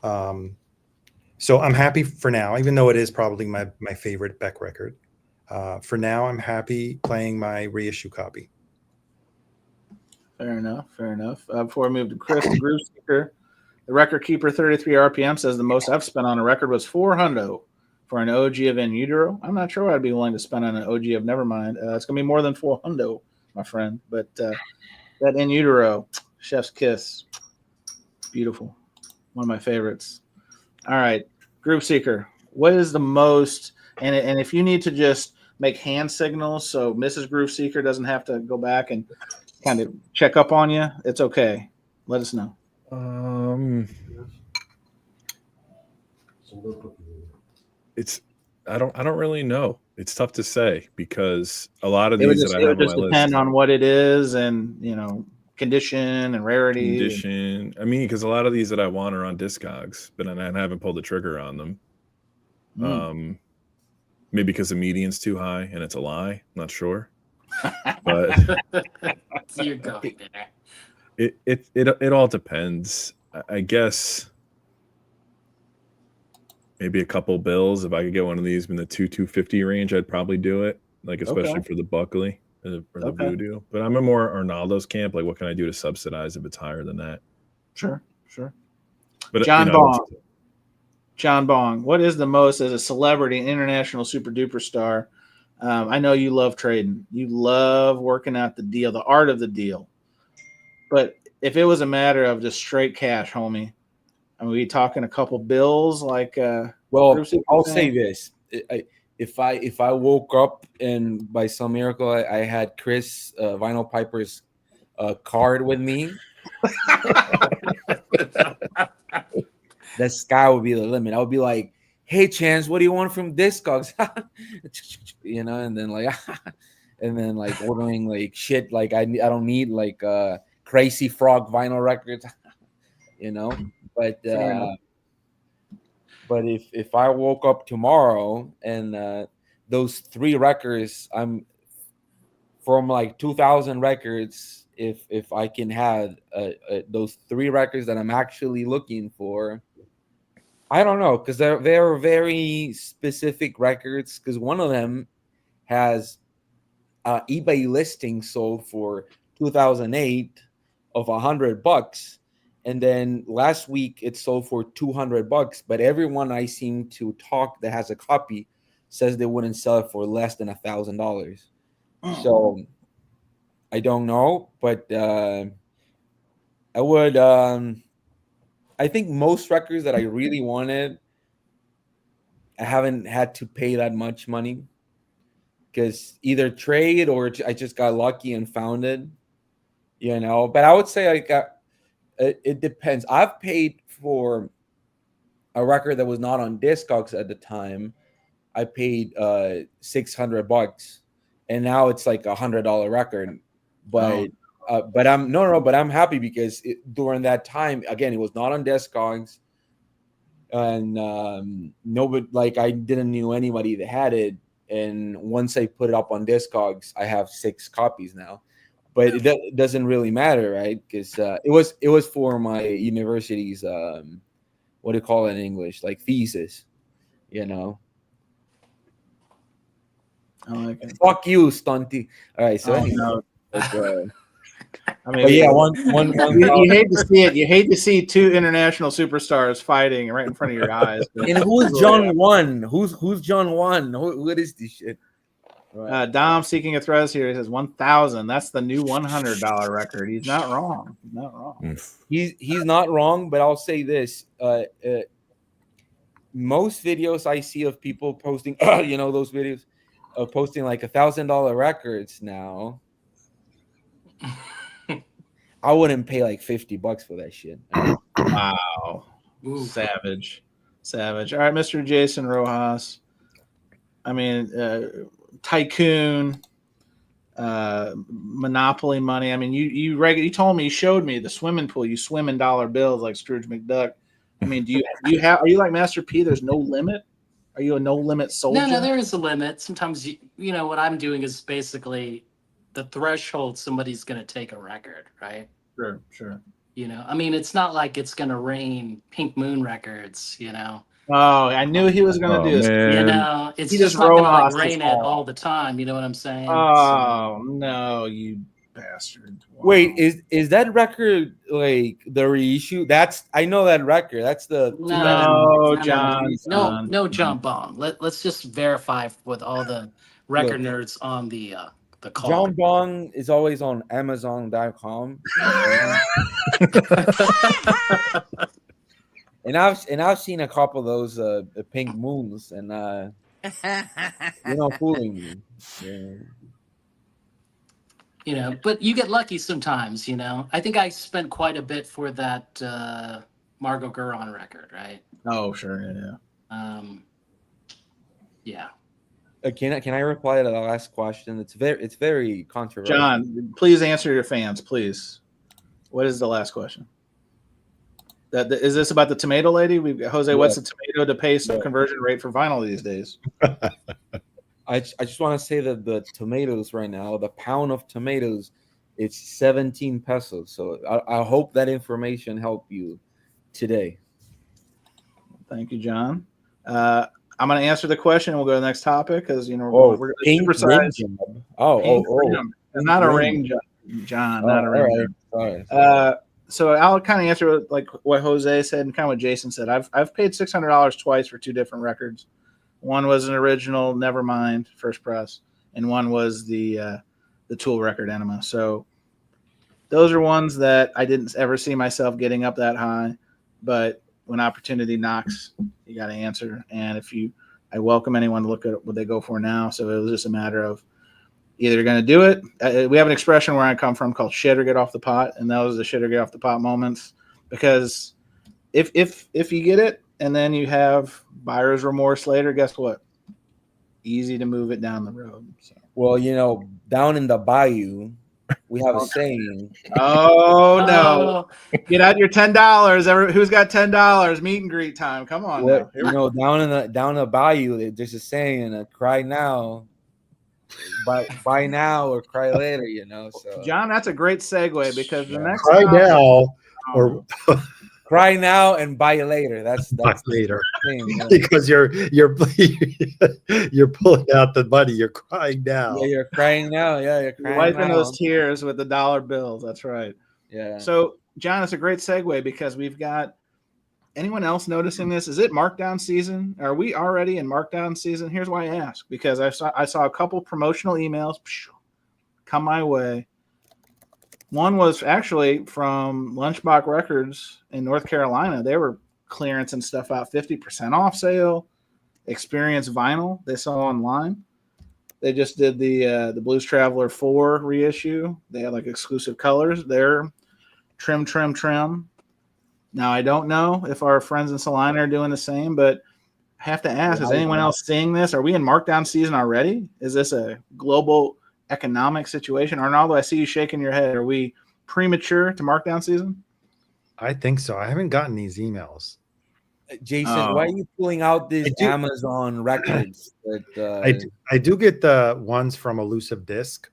So I'm happy for now, even though it is probably my favorite Beck record. For now, I'm happy playing my reissue copy. Fair enough. Before I move to Chris, the Groove Seeker, the record keeper 33 RPM says the most I've spent on a record was $400 for an OG of In Utero. I'm not sure what I'd be willing to spend on an OG of Nevermind. It's going to be more than $400, my friend. But that In Utero, Chef's Kiss, beautiful. One of my favorites. All right, Groove Seeker, what is the most, and if you need to just make hand signals so Mrs. Groove Seeker doesn't have to go back and kind of check up on you, it's okay. Let us know. I don't really know. It's tough to say because a lot of these that I have on my list depend on what it is and condition and rarity. I mean, because a lot of these that I want are on Discogs, but I haven't pulled the trigger on them. Maybe because the median's too high and it's a lie. I'm not sure. But you're going there. It all depends. I guess maybe a couple bills. If I could get one of these in the $250 range, I'd probably do it. Like especially for the Buckley or the Voodoo. But I'm in more Arnaldo's camp. Like, what can I do to subsidize if it's higher than that? Sure. But John Bong, what is the most as a celebrity, international super duper star? I know you love trading. You love working out the deal, the art of the deal. But if it was a matter of just straight cash, homie, I mean, we talking a couple bills like well, I'll say this. if I woke up and by some miracle I had Chris Vinyl Piper's card with me, the sky would be the limit. I would be like, "Hey, Chance, what do you want from Discogs?" You know, and then like ordering like shit like I don't need like Crazy Frog vinyl records, you know. But if I woke up tomorrow and those 3 records, I'm from like 2,000 records, if I can have those 3 records that I'm actually looking for, I don't know, because they're very specific records. Because one of them has eBay listing sold for 2008 of $100, and then last week it sold for $200. But everyone I seem to talk that has a copy says they wouldn't sell it for less than $1,000. So I don't know, but I would. I think most records that I really wanted, I haven't had to pay that much money, because either trade or I just got lucky and found it, you know. But I would say it depends. I've paid for a record that was not on Discogs at the time. I paid $600, and now it's like $100 record. But but I'm happy because during that time, again, it was not on Discogs, and nobody, like, I didn't know anybody that had it. And once I put it up on Discogs, I have 6 copies now. But it doesn't really matter, right? Because it was for my university's what do you call it in English, like thesis, you know. I like it. Fuck you, stunty. All right, so anyway, no. like, I mean, but yeah, one you hate to see it. You hate to see 2 international superstars fighting right in front of your eyes. And who's John One? Who's John One? What is this shit? Right. Dom seeking a threads here. He says 1,000. That's the new $100 record. He's not wrong. He's not wrong. He's not wrong, but I'll say this: most videos I see of people posting, you know, those videos of posting like $1,000 records now, I wouldn't pay like $50 for that shit. Wow. Ooh. Savage. All right, Mr. Jason Rojas. I mean, Tycoon, Monopoly money. I mean, you told me, you showed me the swimming pool. You swim in dollar bills like Scrooge McDuck. I mean, are you like Master P? There's no limit. Are you a no limit soldier? No, there is a limit. Sometimes you know what I'm doing is basically the threshold somebody's going to take a record, right? Sure. You know, I mean, it's not like it's going to rain Pink Moon records, you know. Oh, I knew he was going to do this. Man. You know, it's just not going to like rain it all the time. You know what I'm saying? Oh, no, you bastard. Wow. Wait, is that record like the reissue? I know that record. That's the no, John. No, John Bong. Let's just verify with all the record nerds on the call. John Bong is always on Amazon.com. And I've seen a couple of those Pink Moons, and you're not fooling me. Yeah. You know, but you get lucky sometimes, you know. I think I spent quite a bit for that Margot Guron record, right? Oh, sure, yeah. Yeah. Can I reply to the last question? It's very controversial. John, please answer your fans, please. What is the last question? Is this about the tomato lady? Jose, what's the tomato to peso conversion rate for vinyl these days? I just want to say that the tomatoes right now, the pound of tomatoes, it's 17 pesos. So I hope that information helped you today. Thank you, John. I'm going to answer the question and we'll go to the next topic because, you know, we're going to supersize. It's not a ring job, John. Not a ring job. Sorry. So I'll kind of answer like what Jose said and kind of what Jason said. I've paid $600 twice for 2 different records. One was an original Nevermind first press, and one was the Tool record Enema. So those are ones that I didn't ever see myself getting up that high, but when opportunity knocks, you got to answer. And if you I welcome anyone to look at what they go for now. So it was just a matter of either going to do it. We have an expression where I come from called "shit or get off the pot," and that was the shit or get off the pot moments. Because if you get it and then you have buyer's remorse later, guess what? Easy to move it down the road. So. Well, down in the bayou, we have a saying. Oh no! Get out your $10. Who's got $10? Meet and greet time. Come on now. Down in the bayou, there's a saying: "Cry now, buy now, or cry later." So John, that's a great segue because the next Cry now or cry now and buy later. That's later. Thing, yeah. Because you're pulling out the money. You're crying now. Yeah, you're crying now. Yeah, you're crying wiping now. those tears with the dollar bills. That's right. Yeah. So, John, it's a great segue because we've got anyone else noticing this? Is it markdown season? Are we already in markdown season? Here's why I ask, because I saw a couple promotional emails come my way. One was actually from Lunchbox Records in North Carolina. They were clearance and stuff out, 50% off sale. Experience Vinyl they saw online. They just did the Blues Traveler 4 reissue. They had like exclusive colors. They're trim. Now, I don't know if our friends in Salina are doing the same, but I have to ask, is anyone else seeing this? Are we in markdown season already? Is this a global economic situation? Arnaldo, I see you shaking your head. Are we premature to markdown season? I think so. I haven't gotten these emails. Jason, why are you pulling out these Amazon records? I do get the ones from Elusive Disc,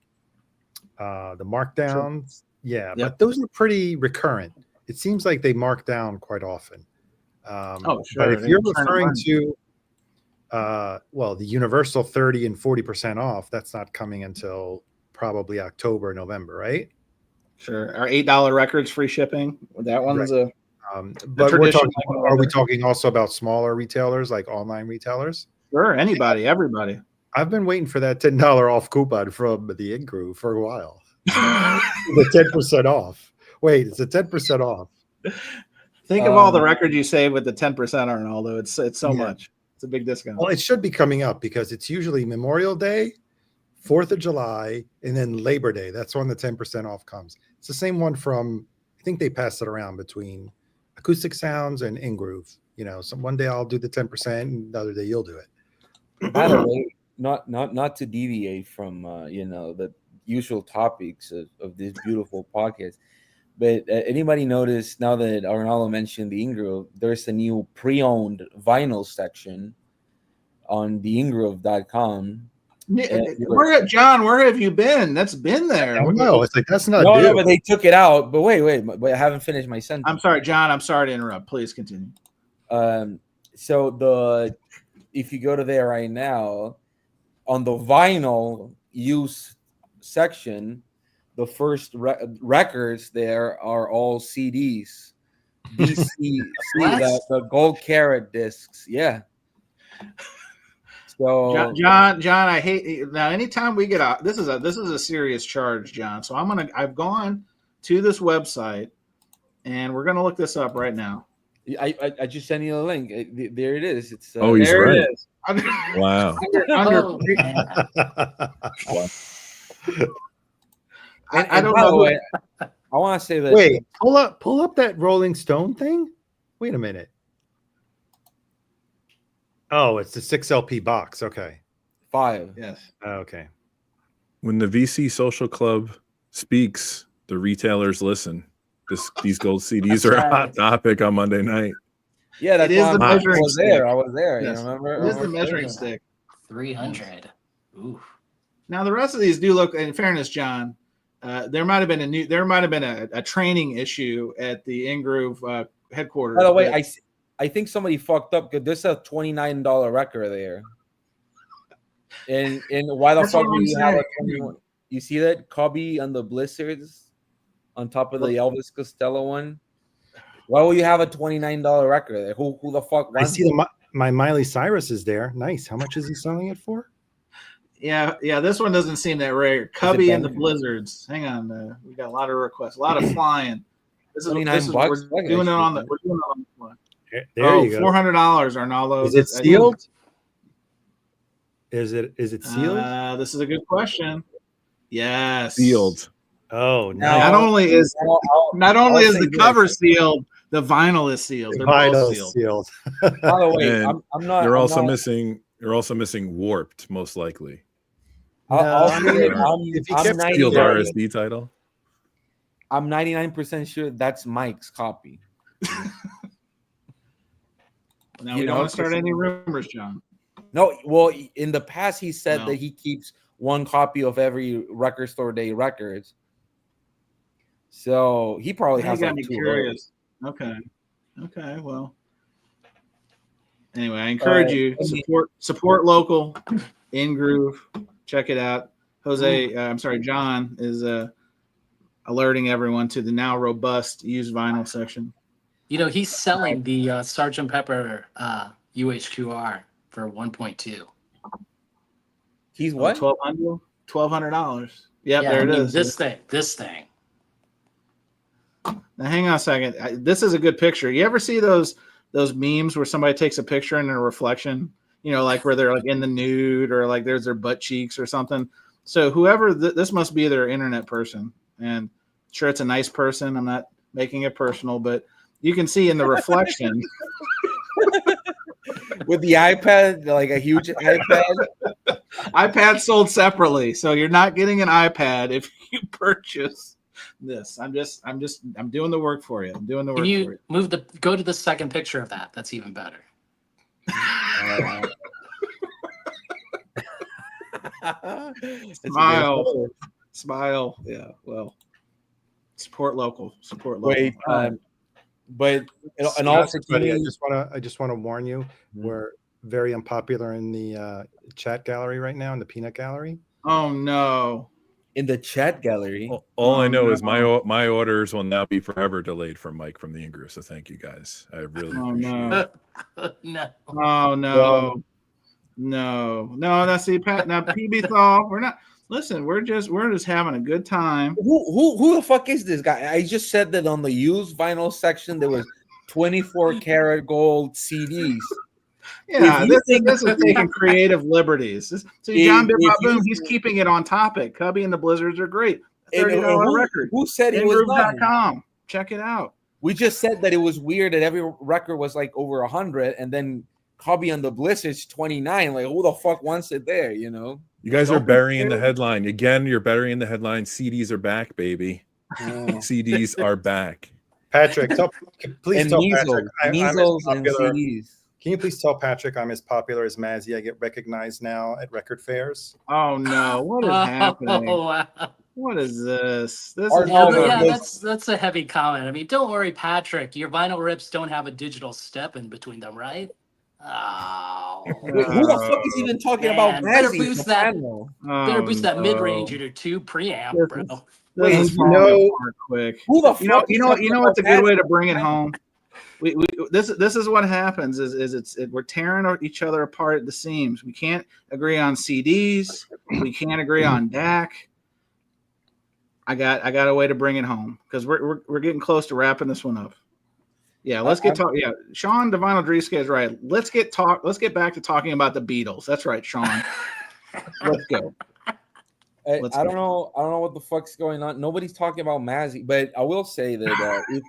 the markdowns. Sure. Yeah, but those are pretty recurrent. It seems like they mark down quite often. Sure. But if you're referring to, the Universal 30 and 40% off, that's not coming until probably October, November, right? Sure. Our $8 records free shipping. That one's right. But are we talking also about smaller retailers, like online retailers? Sure, anybody, everybody. I've been waiting for that $10 off coupon from the In-Groove for a while. The 10% off. Wait, it's a 10% off. Think of all the records you save with the 10%, Arnaldo. It's so much. It's a big discount. Well, it should be coming up because it's usually Memorial Day, 4th of July, and then Labor Day. That's when the 10% off comes. It's the same one from, I think they pass it around between Acoustic Sounds and In-Groove. So one day I'll do the 10% and the other day you'll do it. By the way, not to deviate from the usual topics of this beautiful podcast, but anybody notice now that Arnaldo mentioned the In-Groove, there's a new pre-owned vinyl section on the ingroove.com. John, where have you been? That's been there. No, it's like that's not new. No, but they took it out. But wait, I haven't finished my sentence. I'm sorry, John. I'm sorry to interrupt. Please continue. So if you go to there right now, on the vinyl use section, the first records there are all CDs. the gold carat discs. Yeah. So John, I hate now. Anytime we get out, this is a serious charge, John. So I've gone to this website, and we're gonna look this up right now. I just sent you a link. There it is. It's he's there right. It is. Wow. I don't know. I want to say that. Wait, pull up that Rolling Stone thing. Wait a minute. Oh, it's the 6 LP box. Okay. 5. Yes. Okay. When the VC Social Club speaks, the retailers listen. These gold CDs are a hot topic on Monday night. Yeah, that's it is the measuring stick. I was there. Yes. You remember? It is the measuring stick. 300. Ooh. Now the rest of these do look. In fairness, John, there might have been a training issue at the In-Groove headquarters. By the way, I think somebody fucked up because there's a $29 record there. And why the fuck do you have a 21? You see that Cubby and the Blizzards on top of the Elvis Costello one? Why will you have a $29 record there? Who the fuck wants I see my Miley Cyrus is there. Nice. How much is he selling it for? Yeah. This one doesn't seem that rare. Cubby and the Blizzards. Hang on, we got a lot of requests, a lot of flying. This is $29. We're doing it on the fly. There you go. $400, Arnaldo. Is it sealed? Is it sealed? This is a good question. Yes. Sealed. Oh, Not nice. only is I'll the say cover this. sealed, the vinyl is sealed. They're both Vinyl sealed. sealed. By the way, And I'm not. You're I'm also not, missing. You're also missing Warped, most likely. I'll No, say it. if you I'm kept Sealed 99. RSD title. I'm 99% sure that's Mike's copy. Now You we don't know, want to start any rumors, John. No, well, in the past he said No. that he keeps one copy of every Record Store Day records. So he probably Now has you got like me 2 curious. Okay. Well. Anyway, I encourage you support local, in groove. Check it out. John is alerting everyone to the now robust used vinyl section. You know, he's selling the Sergeant Pepper UHQR for 1.2. He's what? $1,200. Yep, Yeah, there I it mean, is. This thing. Now, hang on a second. This is a good picture. You ever see those memes where somebody takes a picture and a reflection? You know, like where they're like in the nude or like there's their butt cheeks or something. So whoever this must be their internet person, and sure it's a nice person. I'm not making it personal, but you can see in the reflection With the iPad, like a huge iPad. iPad sold separately, so you're not getting an iPad if you purchase this. I'm doing the work for you. I'm doing the work Can for you you. go to the second picture of that? That's even better. Smile. Yeah. Well, support local. Wait, but in all Honestly, buddy, freaking, I just want to warn you. We're very unpopular in the chat gallery right now, in the peanut gallery. Oh no. in the chat gallery. All I know no. is my orders will now be forever delayed from Mike from the Ingrew. So thank you guys. I really appreciate it. No. Oh no. No, that's the Pat. Now PB Thal, we're not. Listen, we're just having a good time. Who the fuck is this guy? I just said that on the used vinyl section there was 24 karat gold CDs. Yeah, this is taking creative liberties. John Bip Boom, he's keeping it on topic. Cubby and the Blizzards are great. $30 record. Who said it was not? Ingroove.com. Check it out. We just said that it was weird that every record was like over 100, and then Cubby and the Blizzards 29. Like, who the fuck wants it there? You know. You guys are burying the headline again. You're burying the headline. CDs are back, baby. CDs are back. Patrick, please tell Patrick measles and CDs. Can you please tell Patrick I'm as popular as Mazzy? I get recognized now at record fairs. Oh no! What is happening? Oh, wow. What is this? That's a heavy comment. I mean, don't worry, Patrick. Your vinyl rips don't have a digital step in between them, right? Oh. Wait, who the fuck is even talking about better Mazzy? boost that mid-range to 2 preamp, bro. Wait, quick. Who the fuck? You know what's a good way to bring it home? This is what happens is we're tearing each other apart at the seams. We can't agree on CDs. We can't agree on DAC. I got a way to bring it home because we're getting close to wrapping this one up. Yeah, let's get talk. Yeah, Sean Divino Driska is right. Let's get back to talking about the Beatles. That's right, Sean. Let's go. I don't know what the fuck's going on. Nobody's talking about Mazzy, but I will say that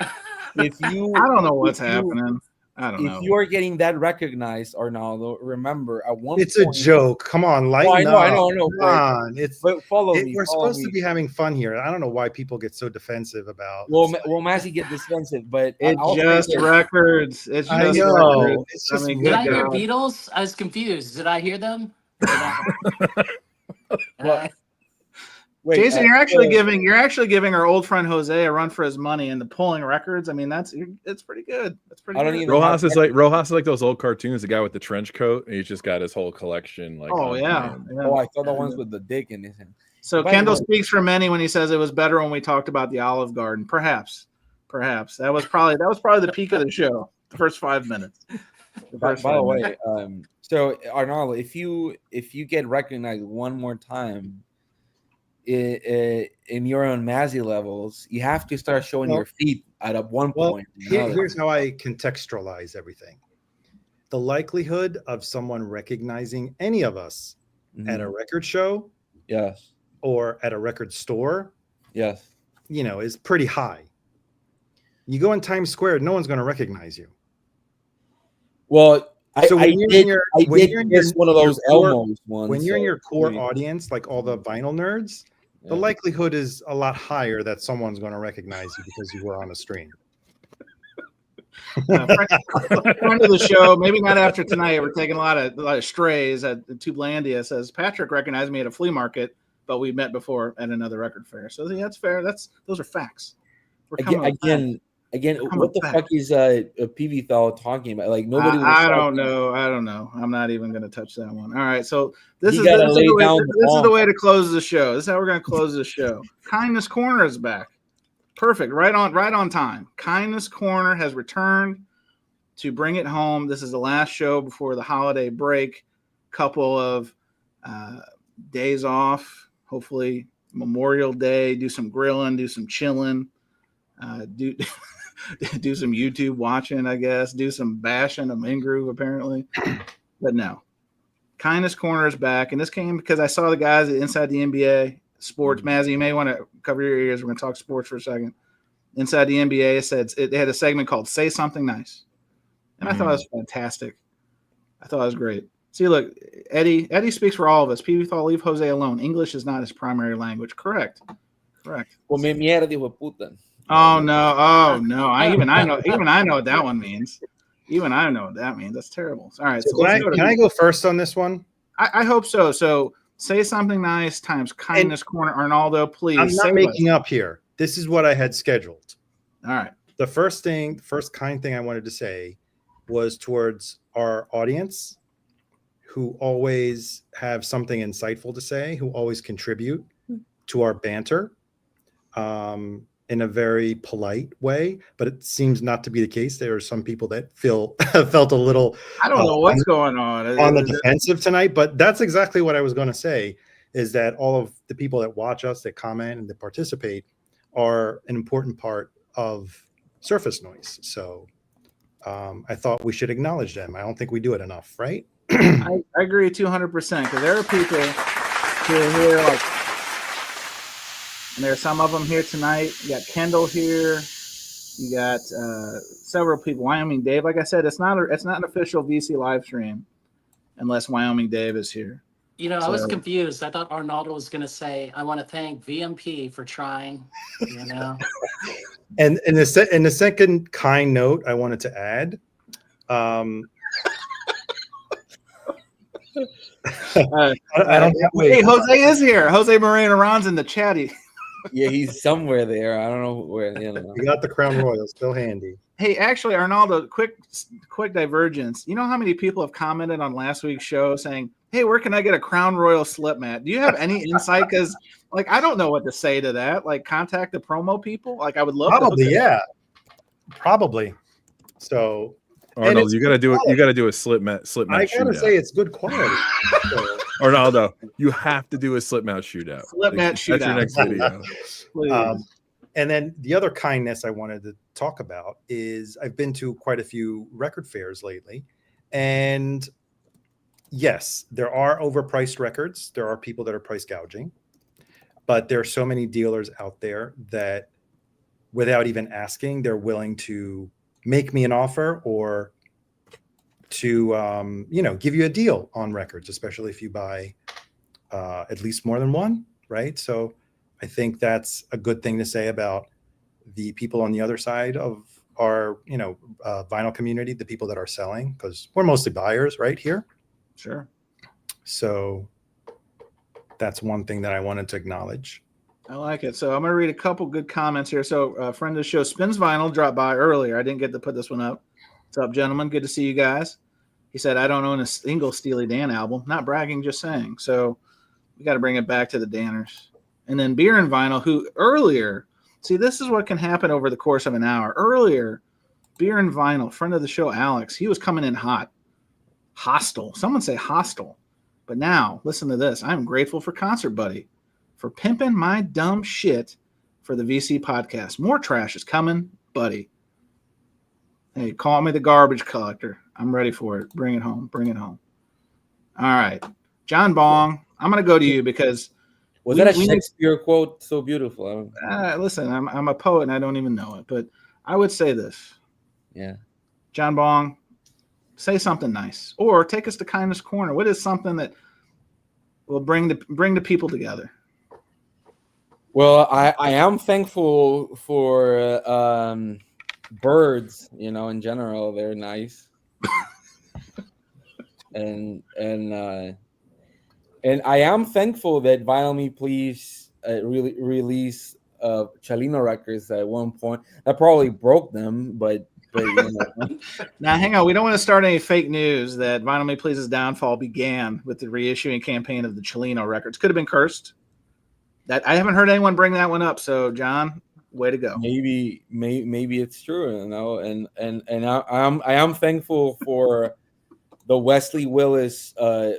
if you, I don't know what's happening. I don't know. If you are getting that recognized, Arnaldo, remember at one it's point, a joke. Come on, lighten up. I know. Come on. But follow me. We're supposed to be having fun here. I don't know why people get so defensive about. Well, Mazzy get defensive, but it's just records. It's just I know. records. It's just Did I hear Beatles? I was confused. Did I hear them? Wait, Jason, you're actually giving our old friend Jose a run for his money in the pulling records. I mean, it's pretty good. That's pretty good. Rojas is like those old cartoons, the guy with the trench coat, and he's just got his whole collection. Like, oh yeah. Oh, I saw the ones with the dick in his hand. So Kendall speaks for many when he says it was better when we talked about the Olive Garden. Perhaps that was probably the peak of the show. The first 5 minutes. By the way, so Arnaldo, if you get recognized one more time in your own Mazzy levels, you have to start showing your feet at one point. Here's how I contextualize everything. The likelihood of someone recognizing any of us at a Mhm. record show Yes. or at a record store, Yes. is pretty high. You go in Times Square, no one's going to recognize you. Well, So I did guess one of those Elmos ones. when you're in so your core maybe- audience, like all the vinyl nerds, the yeah. likelihood is a lot higher that someone's going to recognize you because you were on a stream. Friend of the show, maybe not after tonight. We're taking a lot of strays. Tublandia says Patrick recognized me at a flea market, but we met before at another record fair. So yeah, that's fair. Those are facts. We're coming with facts. Again, Come what the back. fuck is PV Thal talking about? Like nobody. I don't know. I don't know. I'm not even going to touch that one. All right. So this You is gotta lay the way, down this the is the law. way to close the show. This is how we're going to close the show. Kindness Corner is back. Perfect. Right on time. Kindness Corner has returned to bring it home. This is the last show before the holiday break. Couple of days off. Hopefully Memorial Day. Do some grilling. Do some chilling. Do some YouTube watching, I guess. Do some bashing of Ingroove, apparently. But no. Kindness Corner is back. And this came because I saw the guys at Inside the NBA Sports. Mazzy, you may want to cover your ears. We're going to talk sports for a second. Inside the NBA, they had a segment called Say Something Nice. And I thought it was fantastic. I thought it was great. See, look, Eddie speaks for all of us. PV thought leave Jose alone. English is not his primary language. Correct. Come mierda, hijo de puta. Oh no! Even I know what that one means. Even I know what that means. That's terrible. All right. So can I go first on this one? I hope so. So say something nice times Kindness Corner. Arnaldo, please. I'm not making up here. This is what I had scheduled. All right. The first kind thing I wanted to say was towards our audience, who always have something insightful to say, who always contribute to our banter. In a very polite way, but it seems not to be the case. There are some people that felt a little. I don't know what's going on the defensive tonight, but that's exactly what I was going to say. Is that all of the people that watch us, that comment, and that participate are an important part of Surface Noise. So I thought we should acknowledge them. I don't think we do it enough, right? I agree 200% because there are people who are here like. And there are some of them here tonight. You got Kendall here. You got several people. Wyoming Dave, like I said, it's not an official VC live stream unless Wyoming Dave is here. I was confused. I thought Arnaldo was going to say, "I want to thank VMP for trying." And in the second kind note, I wanted to add. I don't have Hey, Jose is here. Jose Moreno Ron's in the chatty. Yeah, he's somewhere there. I don't know where. You got the Crown Royal still handy. Hey, actually, Arnaldo, quick divergence. You know how many people have commented on last week's show saying, "Hey, where can I get a Crown Royal slip mat?" Do you have any insight? Because, I don't know what to say to that. Contact the promo people. I would love probably. So, Arnold, you got to do it. You got to do a slip mat. I gotta say, it's good quality. So. Arnaldo, you have to do a slip mat shootout. Slip mat shootout. That's your next video. And then the other kindness I wanted to talk about is I've been to quite a few record fairs lately. And yes, there are overpriced records. There are people that are price gouging. But there are so many dealers out there that without even asking, they're willing to make me an offer or to give you a deal on records, especially if you buy at least more than one, right? So I think that's a good thing to say about the people on the other side of our vinyl community, the people that are selling, because we're mostly buyers right here. Sure. So that's one thing that I wanted to acknowledge. I like it. So I'm going to read a couple good comments here. So a friend of the show, Spins Vinyl, dropped by earlier. I didn't get to put this one up. What's up, gentlemen? Good to see you guys. He said, "I don't own a single Steely Dan album." Not bragging, just saying. So we got to bring it back to the Danners. And then Beer and Vinyl, who earlier, see, this is what can happen over the course of an hour. Earlier, Beer and Vinyl, friend of the show, Alex, he was coming in hot. Hostile. Someone say hostile. But now, listen to this. I'm grateful for Concert Buddy for pimping my dumb shit for the VC podcast. More trash is coming, buddy. Hey, call me the garbage collector. I'm ready for it. Bring it home. Bring it home. All right. John Bong, I'm going to go to you because Was we- that a we need- Shakespeare quote? So beautiful. listen, I'm a poet and I don't even know it, but I would say this. Yeah. John Bong, say something nice or take us to Kindness Corner. What is something that will bring the people together? Well, I am thankful for birds. You know, in general, they're nice. and I am thankful that Vinyl Me Please really released Chalino records at one point. That probably broke them, but you know. Now, hang on. We don't want to start any fake news that Vinyl Me Please's downfall began with the reissuing campaign of the Chalino records. Could have been cursed. That I haven't heard anyone bring that one up. So, John, way to go. Maybe it's true, you know. And I am thankful for the Wesley Willis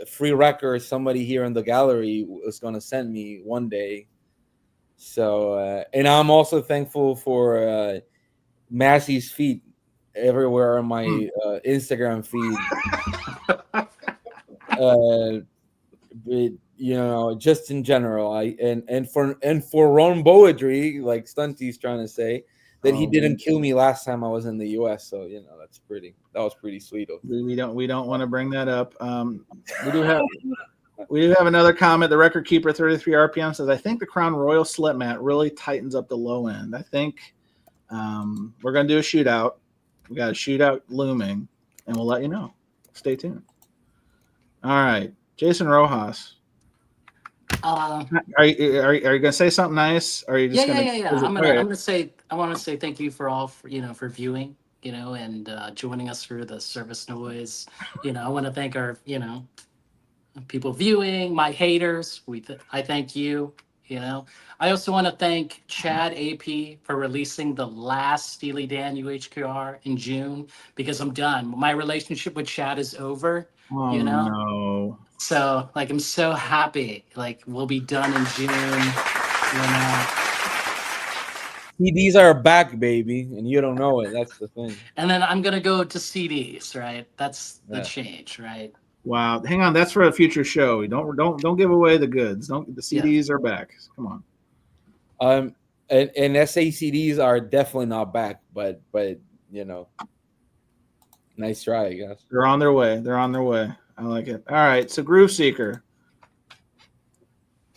free record somebody here in the gallery was going to send me one day. So, and I'm also thankful for Massey's feet everywhere on my Instagram feed. But, you know, just in general, and for Ron Boadry, like Stunty's trying to say, that he didn't kill me last time I was in the U.S. So, you know, that was pretty sweet of him. We don't want to bring that up. We do have another comment. The record keeper 33 RPM says, I think the Crown Royal slip mat really tightens up the low end. I think we're going to do a shootout. We got a shootout looming, and we'll let you know. Stay tuned. All right, Jason Rojas. Are you going to say something nice? Or are you just yeah. I'm gonna say I want to say thank you for all for viewing, and joining us through the Service Noise. I want to thank our people viewing, my haters. I thank you. I also want to thank Chad AP for releasing the last Steely Dan UHQR in June because I'm done. My relationship with Chad is over. Oh, no. So I'm so happy. We'll be done in June. CDs are back, baby, and you don't know it. That's the thing. And then I'm gonna go to CDs, right? That's the change, right? Wow. Hang on, that's for a future show. Don't give away the goods. The CDs are back. Come on. And SA CDs are definitely not back, but nice try, I guess. They're on their way. I like it. All right. So Groove Seeker.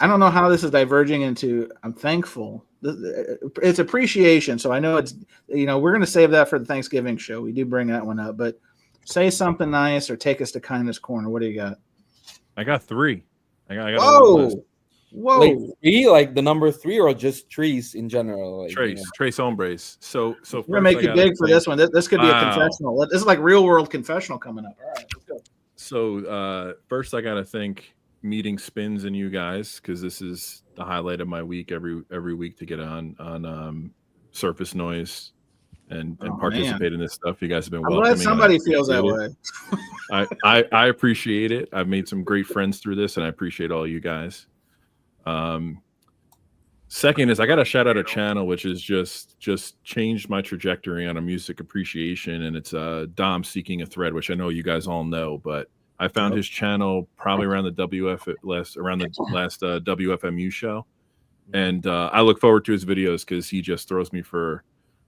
I don't know how this is diverging into I'm thankful. It's appreciation. So I know it's, we're going to save that for the Thanksgiving show. We do bring that one up, but say something nice or take us to Kindness Corner. What do you got? I got 3. I got Whoa. Like 3, like the number 3, or just trees in general? Trace Hombres. So we're going to make it big for this one. This could be a confessional. This is like real world confessional coming up. All right, let's go. So first I got to thank Meeting Spins and you guys, because this is the highlight of my week every week to get on Surface Noise and participate in this stuff. You guys have been welcoming. I'm glad somebody feels that way. I appreciate it. I've made some great friends through this, and I appreciate all you guys. Second is I got to shout out a channel which has just changed my trajectory on a music appreciation, and it's Dom Seeking a Thread, which I know you guys all know, but I found his channel probably around the last WFMU show, and I look forward to his videos because he just throws me for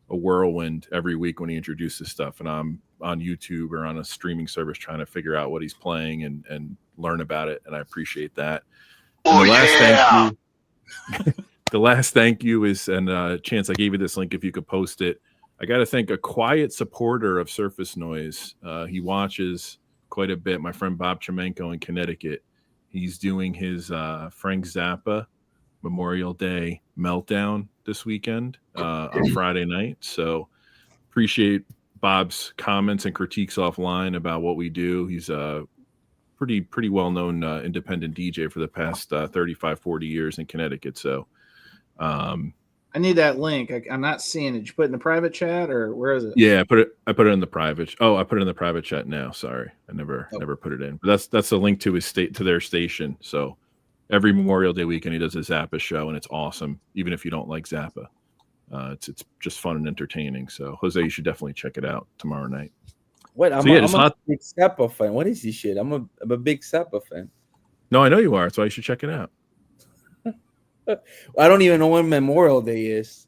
a whirlwind every week when he introduces stuff, and I'm on YouTube or on a streaming service trying to figure out what he's playing and learn about it, and I appreciate that. And the last thank you is, and Chance, I gave you this link if you could post it. I got to thank a quiet supporter of Surface Noise. He watches quite a bit. My friend Bob Chemenko in Connecticut. He's doing his Frank Zappa Memorial Day meltdown this weekend on Friday night. So appreciate Bob's comments and critiques offline about what we do. He's a pretty well-known independent DJ for the past 35, 40 years in Connecticut. So I need that link. I'm not seeing it. Did you put it in the private chat, or where is it? Yeah, I put it in the private. Oh, I put it in the private chat now. Sorry, I never put it in. But that's a link to their station. So every Memorial Day weekend he does a Zappa show, and it's awesome. Even if you don't like Zappa, it's just fun and entertaining. So Jose, you should definitely check it out tomorrow night. What? I'm a big Zappa fan. What is this shit? I'm a big Zappa fan. No, I know you are. That's why you should check it out. I don't even know when Memorial Day is.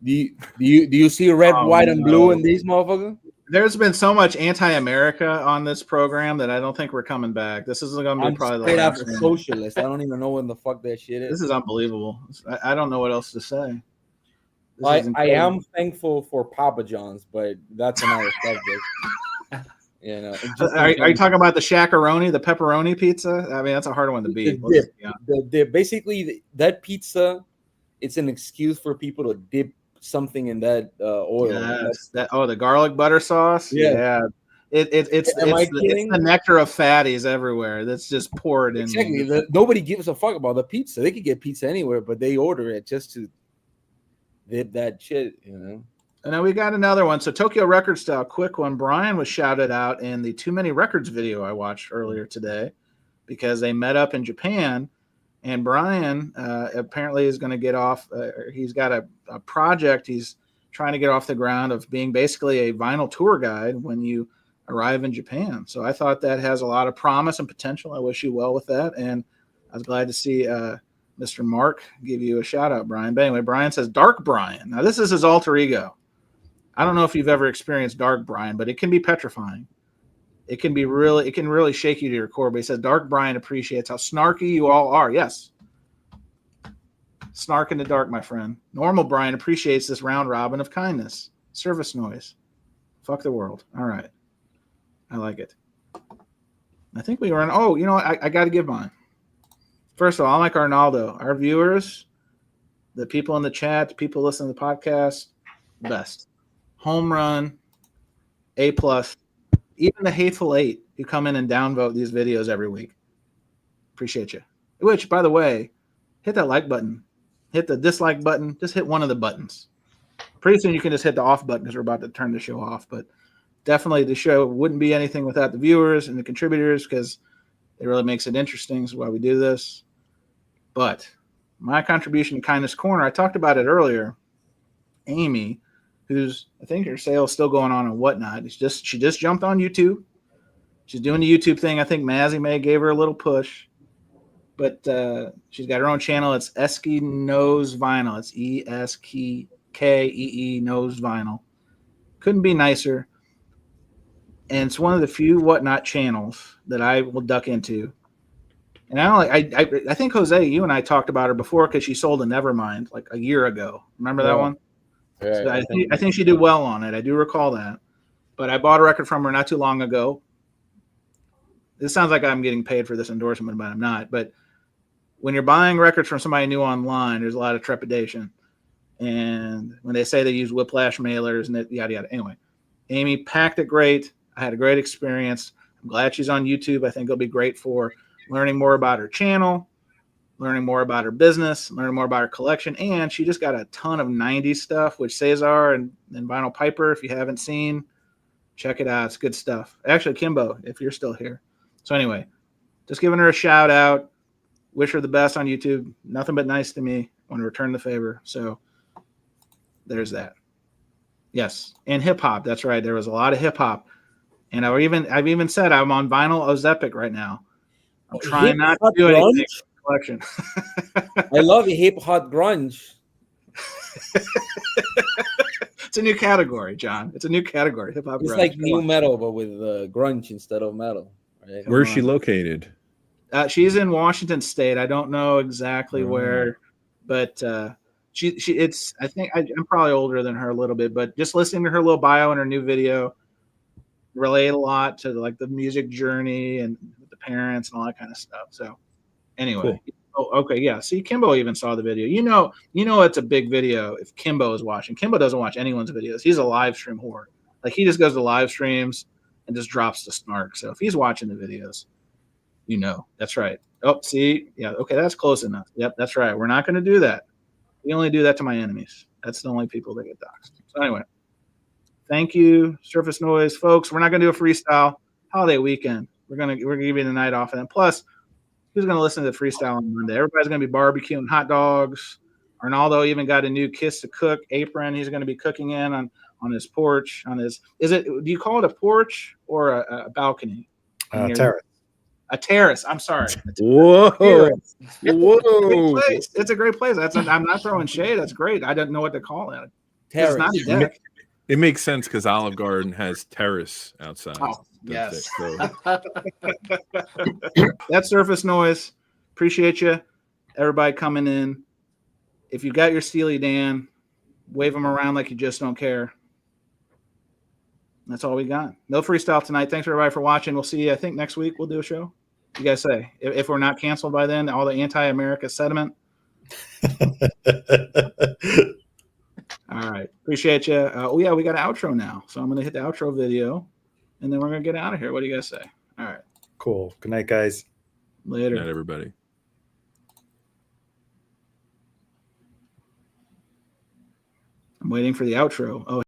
Do you see red, Oh, white, and blue in no. these motherfuckers? There's been so much anti-America on this program that I don't think we're coming back. This is going to be I'm probably the straight up last a one. socialist. I don't even know what the fuck that shit This is. is unbelievable. I don't know what else to say. This I is incredible. am thankful for Papa John's, but that's another subject. You know, Are you talking about the shakaroni, the pepperoni pizza? I mean, that's a hard one to beat. the dip? Basically, that pizza, it's an excuse for people to dip something in that oil. Yes, the garlic butter sauce. Yeah. It's the nectar of fatties everywhere. That's just poured in. Exactly. Nobody gives a fuck about the pizza. They could get pizza anywhere, but they order it just to dip that shit, you know. And then we got another one. So Tokyo Record Style, quick one. Brian was shouted out in the Too Many Records video I watched earlier today because they met up in Japan. And Brian apparently is going to get off. He's got a project he's trying to get off the ground of being basically a vinyl tour guide when you arrive in Japan. So I thought that has a lot of promise and potential. I wish you well with that. And I was glad to see Mr. Mark give you a shout out, Brian. But anyway, Brian says Dark Brian. Now, this is his alter ego. I don't know if you've ever experienced Dark Brian, but it can be petrifying. It can really shake you to your core. But he says Dark Brian appreciates how snarky you all are. Yes. Snark in the dark, my friend. Normal Brian appreciates this round robin of kindness. Service noise. Fuck the world. All right. I like it. I think we were in. Oh, you know what? I got to give mine. First of all, I'm like Arnaldo. Our viewers, the people in the chat, the people listening to the podcast, best. Home run, A+. Even the hateful eight who come in and downvote these videos every week. Appreciate you. Which, by the way, hit that like button. Hit the dislike button. Just hit one of the buttons. Pretty soon you can just hit the off button because we're about to turn the show off. But definitely the show wouldn't be anything without the viewers and the contributors because it really makes it interesting. This is why we do this. But my contribution to Kindness Corner, I talked about it earlier. Amy, who's, I think her sale's still going on and whatnot. She just jumped on YouTube. She's doing the YouTube thing. I think Mazzy May gave her a little push. But she's got her own channel. It's Esky Knows Vinyl. It's ESKEE Knows Vinyl. Couldn't be nicer. And it's one of the few whatnot channels that I will duck into. And I think, Jose, you and I talked about her before because she sold a Nevermind like a year ago. Remember that one? Right. So I think she did well on it. I do recall that. But I bought a record from her not too long ago. This sounds like I'm getting paid for this endorsement, but I'm not. But when you're buying records from somebody new online, there's a lot of trepidation. And when they say they use whiplash mailers and yada, yada. Anyway, Amy packed it great. I had a great experience. I'm glad she's on YouTube. I think it'll be great for learning more about her channel, learning more about her business, learning more about her collection. And she just got a ton of 90s stuff, which Cesar and Vinyl Piper, if you haven't seen, check it out. It's good stuff. Actually, Kimbo, if you're still here. So anyway, just giving her a shout out. Wish her the best on YouTube. Nothing but nice to me. Want to return the favor. So there's that. Yes. And hip hop. That's right. There was a lot of hip hop. And I've even said I'm on Vinyl Ozepic right now. I'm trying not to do anything with the collection. I love hip hop grunge. It's a new category, John. It's a new category. Hip hop. It's grunge. like new metal, but with grunge instead of metal. Right? Where's she located? She's in Washington State. I don't know exactly where, but it's. I think I'm probably older than her a little bit, but just listening to her little bio and her new video, relate a lot to like the music journey and the parents and all that kind of stuff. So anyway, cool. Oh, okay, yeah. See, Kimbo even saw the video. You know, it's a big video if Kimbo is watching. Kimbo doesn't watch anyone's videos. He's a live stream whore. Like he just goes to live streams and just drops the snark. So if he's watching the videos, you know, that's right. Oh, see, yeah, okay, that's close enough. Yep, that's right. We're not going to do that. We only do that to my enemies. That's the only people that get doxxed. So anyway. Thank you, Surface Noise, folks. We're not going to do a freestyle holiday weekend. We're gonna give you the night off, and then plus, who's going to listen to the freestyle on Monday? Everybody's going to be barbecuing hot dogs. Arnaldo even got a new Kiss to Cook apron. He's going to be cooking in on his porch. Do you call it a porch or a balcony? Terrace. A terrace. I'm sorry. Whoa. Terrace. Whoa. It's a great place. I'm not throwing shade. That's great. I didn't know what to call it. It's not a deck. It makes sense because Olive Garden has terrace outside. Oh, yes. So That surface noise. Appreciate you, everybody coming in. If you got your Steely Dan, wave them around like you just don't care. That's all we got. No freestyle tonight. Thanks everybody for watching. We'll see you. I think next week we'll do a show. You guys say if we're not canceled by then, all the anti-America sentiment. All right. Appreciate you. Oh, yeah, we got an outro now. So I'm going to hit the outro video, and then we're going to get out of here. What do you guys say? All right. Cool. Good night, guys. Later. good night, everybody. I'm waiting for the outro. Oh,